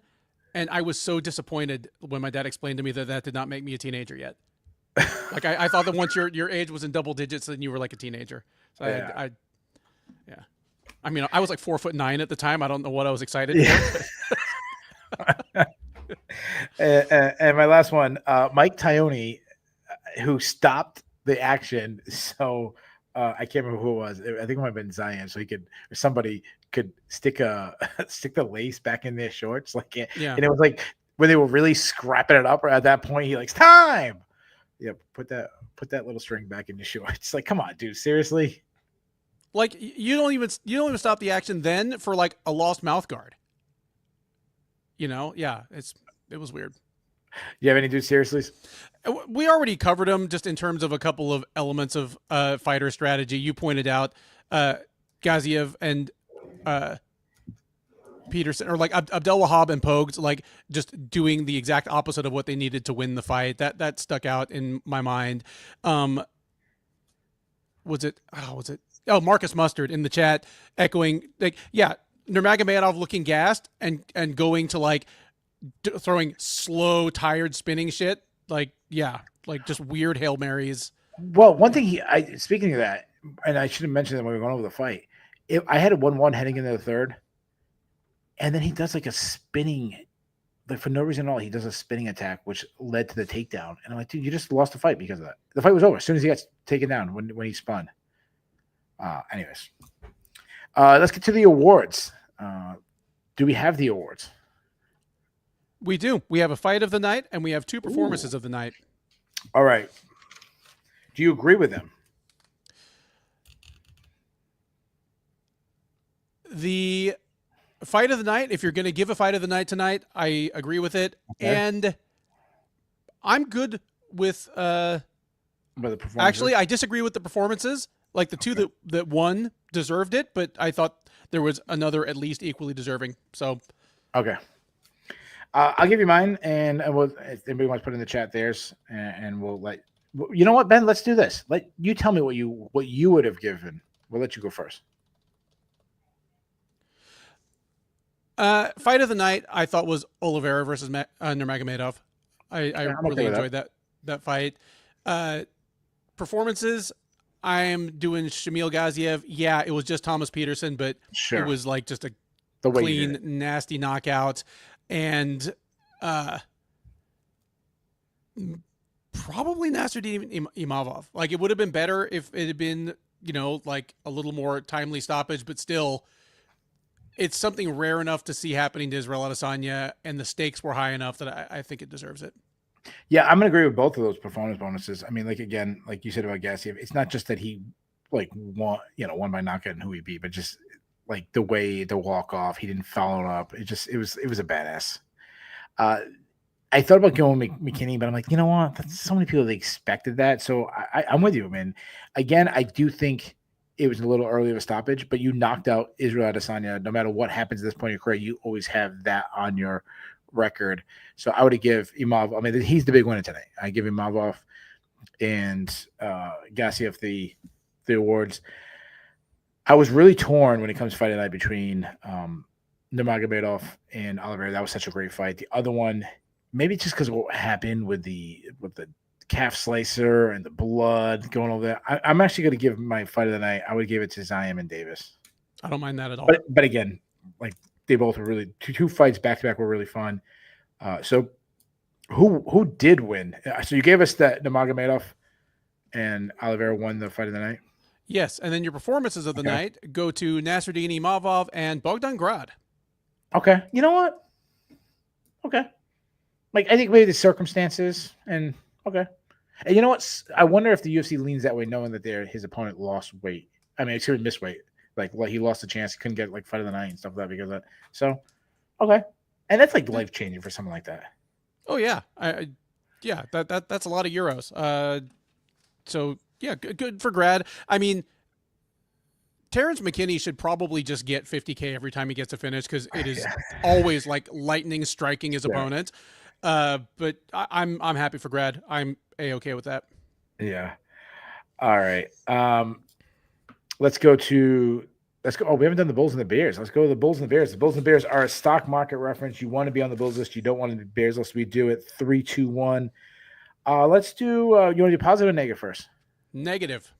and I was so disappointed when my dad explained to me that did not make me a teenager yet. Like I thought that once your age was in double digits, then you were like a teenager. So yeah. I mean, I was like 4'9" at the time. I don't know what I was excited for. And my last one, Mike Tione, who stopped the action. So I can't remember who it was. I think it might have been Ziam. So somebody could stick the lace back in their shorts. And it was like when they were really scrapping it up. Or at that point, he likes time. Yeah, put that little string back in your shorts. Like, come on, dude, seriously. Like you don't even stop the action then for like a lost mouth guard. Yeah, it was weird. You have any dude seriously? We already covered them just in terms of a couple of elements of fighter strategy. You pointed out Gaziev and Peterson, or like Abdelwahab and Poges, like just doing the exact opposite of what they needed to win the fight. That stuck out in my mind. Was it? Oh, Marcus Mustard in the chat echoing like, yeah, Nurmagomedov looking gassed and going to like throwing slow, tired, spinning shit. Like, yeah, like just weird Hail Marys. Well, one thing speaking of that, and I should have mentioned that when we were going over the fight, I had a 1-1 heading into the third. And then he does like a spinning, like for no reason at all, he does a spinning attack, which led to the takedown. And I'm like, dude, you just lost the fight because of that. The fight was over as soon as he got taken down when he spun. Anyways, let's get to the awards. Do we have the awards? We do. We have a fight of the night, and we have 2 performances of the night. All right. Do you agree with them? The fight of the night, if you're going to give a fight of the night tonight, I agree with it. Okay. And I'm good with the performances. Actually, I disagree with the performances. Like the 2 that won deserved it, but I thought there was another at least equally deserving. So okay. I'll give you mine, and if anybody wants to put in the chat theirs, and we'll let you know what, Ben. Let's do this. Let you tell me what you would have given. We'll let you go first. Fight of the night, I thought was Oliveira versus Nurmagomedov. I really enjoyed that fight. Performances, I am doing Shamil Gaziev. Yeah, it was just Thomas Peterson, but it was like just a clean, nasty knockout. And probably Nassourdine Imavov. Like, it would have been better if it had been, like a little more timely stoppage, but still, it's something rare enough to see happening to Israel Adesanya, and the stakes were high enough that I think it deserves it. Yeah, I'm gonna agree with both of those performance bonuses. I mean, like again, like you said about Gaziev, it's not just that he like won by knockout and who he beat, but just like the way the walk off, he didn't follow it up. It was a badass. I thought about going McKinney, but I'm like, you know what? That's so many people that expected that. So I'm with you, man. Again, I do think it was a little early of a stoppage, but you knocked out Israel Adesanya. No matter what happens at this point in your career, you always have that on your record. So I would give Imavov. I mean, he's the big winner today. I give Imavov and Gaziev the awards. I was really torn when it comes to fight tonight between Nurmagomedov and Oliveira. That was such a great fight. The other one, maybe just because of what happened with the calf slicer and the blood going over there. I'm actually going to give my fight of the night. I would give it to Ziam and Davis. I don't mind that at all. But again, like they both were really two fights back to back were really fun. So who did win? So you gave us that Nurmagomedov and Oliveira won the fight of the night. Yes, and then your performances of the night go to Nassourdine Imavov and Bogdan Grod. Okay, you know what? Okay, like I think maybe the circumstances and okay. And you know what? I wonder if the UFC leans that way, knowing that his opponent lost weight. I mean, missed weight. Like he lost a chance, he couldn't get like fight of the night and stuff like that because of that. So okay, and that's like life changing for someone like that. Oh yeah, yeah, that's a lot of euros. So yeah, good for Grad. I mean, Terrence McKinney should probably just get 50K every time he gets a finish because it is always like lightning striking his opponent. But I'm happy for Grad. I'm A-okay with that. Yeah. All right. Let's go. Oh, we haven't done the Bulls and the Bears. Let's go to the Bulls and the Bears. The Bulls and the Bears are a stock market reference. You want to be on the Bulls list. You don't want to be Bears list. We do it 3, 2, 1. Let's do. You want to do positive or negative first? Negative.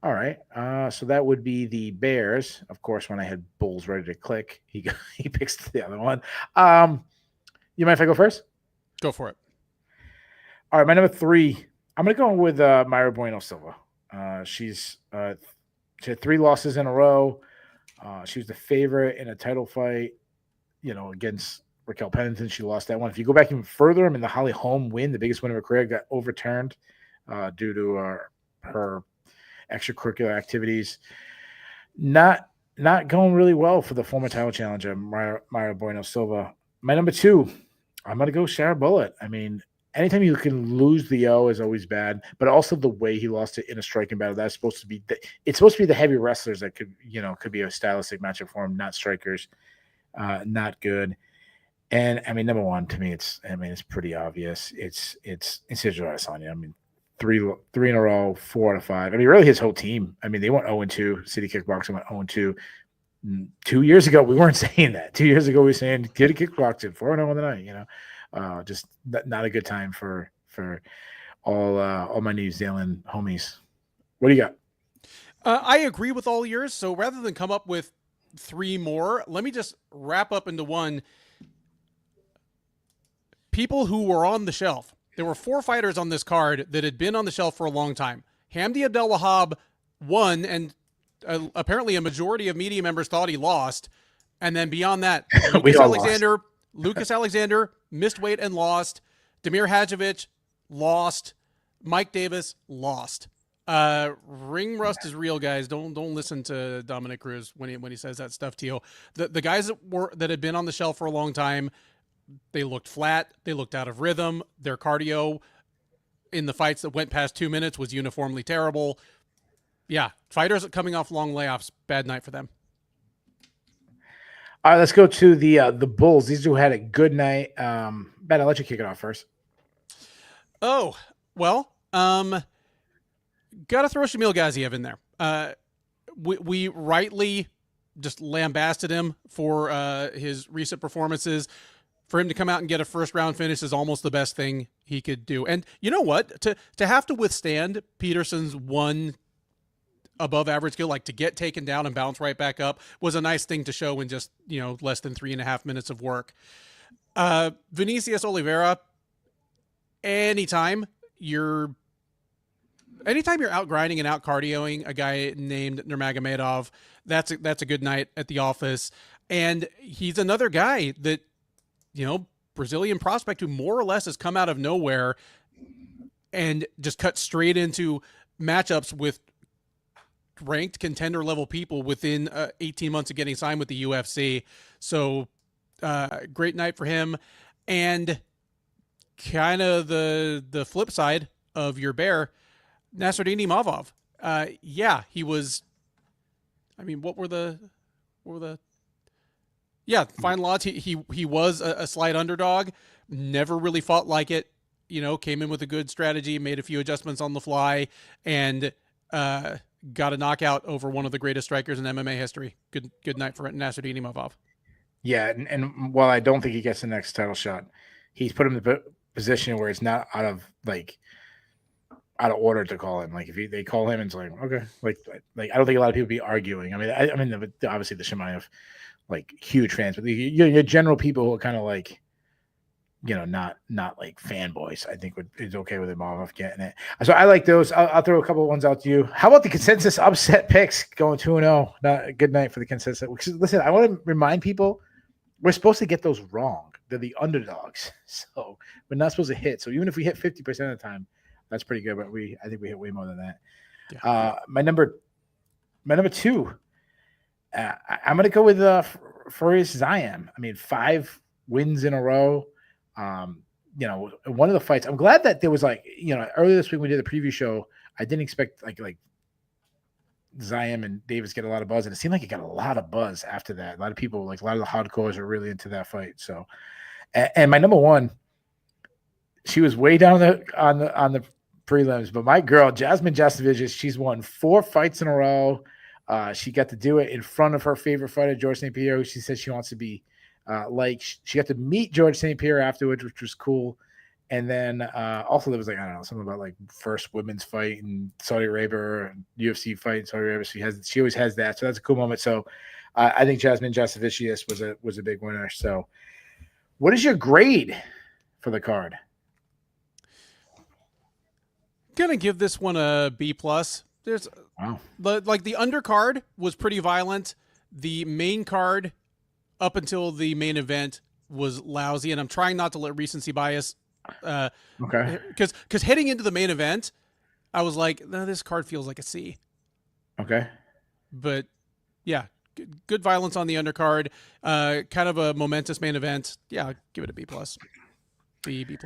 All right. So that would be the Bears. Of course, when I had Bulls ready to click, he picks the other one. You mind if I go first? Go for it. All right. My number 3. I'm going to go with Mayra Bueno Silva. She had 3 losses in a row. She was the favorite in a title fight, against Raquel Pennington. She lost that one. If you go back even further, the Holly Holm win, the biggest win of her career, got overturned due to her extracurricular activities. Not going really well for the former title challenger, Mayra Bueno Silva. My number 2, I'm going to go Shara Bullet. Anytime you can lose the O is always bad, but also the way he lost it in a striking battle. That's supposed to be it's supposed to be the heavy wrestlers that could be a stylistic matchup for him, not strikers. Not good. And number 1 to me, it's pretty obvious. It's Israel Adesanya. 3 in a row, 4 out of 5. Really his whole team. They went 0-2. City Kickboxing went 0-2. 2 years ago, we weren't saying that. 2 years ago, we were saying get a kickboxing 4-0 on the night. Just not a good time for all my New Zealand homies. What do you got? I agree with all yours. So rather than come up with 3 more, let me just wrap up into one. People who were on the shelf. There were 4 fighters on this card that had been on the shelf for a long time. Hamdi Abdelwahab won, and apparently a majority of media members thought he lost. And then beyond that, Lucas Alexander missed weight and lost. Damir Hadjovic lost. Mike Davis lost. Ring rust is real, guys. Don't listen to Dominic Cruz when he says that stuff to you. The guys that had been on the shelf for a long time, they looked flat. They looked out of rhythm. Their cardio in the fights that went past 2 minutes was uniformly terrible. Yeah, fighters coming off long layoffs, bad night for them. All right, let's go to the Bulls. These two had a good night. Ben, I'll let you kick it off first. Oh, well, got to throw Shamil Gaziev in there. We rightly just lambasted him for his recent performances. For him to come out and get a first-round finish is almost the best thing he could do. And you know what? To have to withstand Peterson's one above-average skill, like to get taken down and bounce right back up, was a nice thing to show in just less than 3.5 minutes of work. Vinicius Oliveira, anytime you're out grinding and out cardioing a guy named Nurmagomedov, that's a good night at the office. And he's another guy that, Brazilian prospect who more or less has come out of nowhere and just cut straight into matchups with ranked contender level people within 18 months of getting signed with the UFC. So great night for him. And kind of the flip side of your bear, Nassourdine Imavov. He was, what were the final odds? He was a slight underdog, never really fought like it, came in with a good strategy, made a few adjustments on the fly, and got a knockout over one of the greatest strikers in MMA history. Good night for Nassourdine Imavov. Yeah, and while I don't think he gets the next title shot, he's put him in a position where it's not out of order to call him. Like if they call him, and it's like okay, like I don't think a lot of people be arguing. Obviously the Chimaev huge fans, but your general people who are kind of not like fanboys, I think is okay with Imavov getting it. So I like those. I'll throw a couple of ones out to you. How about the consensus upset picks going 2-0? Not a good night for the consensus. Listen, I want to remind people we're supposed to get those wrong. They're the underdogs, so we're not supposed to hit. So even if we hit 50% of the time, that's pretty good. But I think we hit way more than that. Yeah. My number 2. I'm going to go with Farias Ziam. I mean, 5 wins in a row. One of the fights. I'm glad that there was earlier this week when we did the preview show. I didn't expect like Ziam and Davis get a lot of buzz, and it seemed like it got a lot of buzz after that. A lot of people, like a lot of the hardcores, are really into that fight. So, and my number one, she was way down on the prelims, but my girl Jasudavicius, she's won 4 fights in a row. She got to do it in front of her favorite fighter, George St. Pierre, who she says she wants to be like. She got to meet George St. Pierre afterwards, which was cool. And then also there was I don't know, something about like first women's fight in Saudi Arabia, and UFC fight in Saudi Arabia. She always has that, so that's a cool moment. So I think Jasudavicius was a big winner. So, what is your grade for the card? Gonna give this one a B+. There's the undercard was pretty violent. The main card up until the main event was lousy, and I'm trying not to let recency bias. Okay. Because heading into the main event, I was like, no, this card feels like a C. Okay. But yeah, good violence on the undercard. Kind of a momentous main event. Yeah, I'll give it a B+. B+.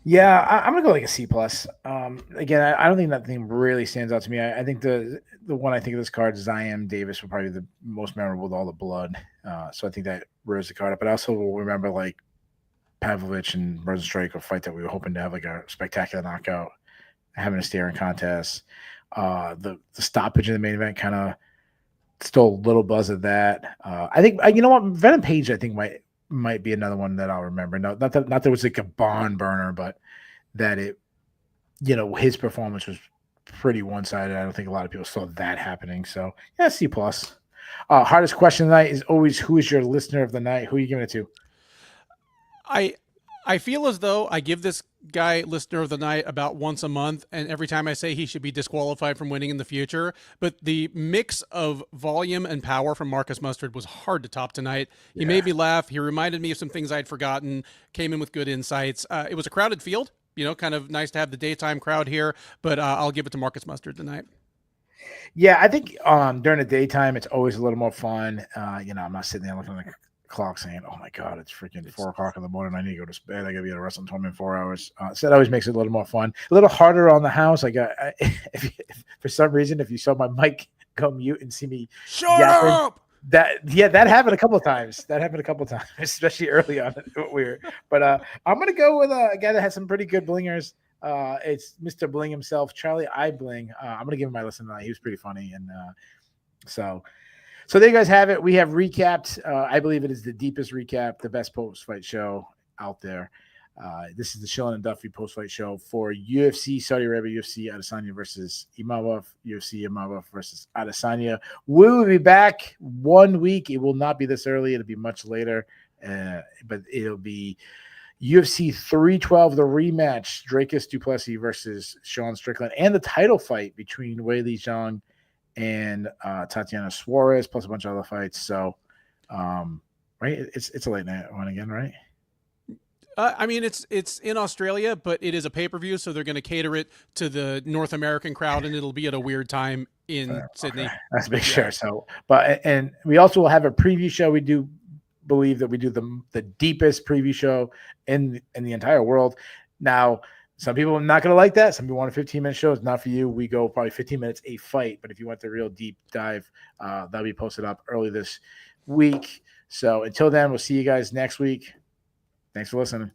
Yeah, I'm gonna go like a C+. Again, I don't think that thing really stands out to me. I think the one I think of this card, Ziam Davis, will probably be the most memorable with all the blood. So I think that rears the card up. But I also will remember like Pavlovich and Rosenstrike, a fight that we were hoping to have like a spectacular knockout, having a staring contest. The stoppage in the main event kind of stole a little buzz of that. I think you know what, Venom Page I think might be another one that I'll remember. No, not that it was like a barn burner, but that it, his performance was pretty one-sided. I don't think a lot of people saw that happening. So yeah, C+. Hardest question tonight is always, who is your listener of the night? Who are you giving it to? I feel as though I give this guy listener of the night about once a month, and every time I say he should be disqualified from winning in the future. But the mix of volume and power from Marcus Mustard was hard to top tonight. He made me laugh. He reminded me of some things I'd forgotten, came in with good insights. It was a crowded field, kind of nice to have the daytime crowd here, but I'll give it to Marcus Mustard tonight. Yeah, I think during the daytime, it's always a little more fun. I'm not sitting there looking at the clock saying, "Oh my God, it's freaking 4 o'clock in the morning. I need to go to bed. I gotta be at a wrestling tournament in 4 hours." So that always makes it a little more fun, a little harder on the house. If for some reason, if you saw my mic go mute and see me shut up, that happened a couple of times. Especially early on. But I'm gonna go with a guy that has some pretty good blingers. It's Mr. Bling himself, Charlie I Bling. I'm gonna give him my listen tonight. He was pretty funny, and So there you guys have it. We have recapped. I believe it is the deepest recap, the best post-fight show out there. This is the Shillan and Duffy post-fight show for UFC Saudi Arabia, UFC Adesanya versus Imavov, UFC Imavov versus Adesanya. We will be back 1 week. It will not be this early. It'll be much later, but it'll be UFC 312, the rematch, Dracus du Plessis versus Sean Strickland, and the title fight between Weili Zhang and Tatiana Suarez, plus a bunch of other fights. So, right, it's a late night one again, right? I mean, it's in Australia, but it is a pay-per-view, so they're going to cater it to the North American crowd, and it'll be at a weird time in Sydney. Okay. That's big sure. So, and we also will have a preview show. We do believe that we do the deepest preview show in the entire world. Now, some people are not going to like that. Some people want a 15-minute show. It's not for you. We go probably 15 minutes a fight. But if you want the real deep dive, that'll be posted up early this week. So until then, we'll see you guys next week. Thanks for listening.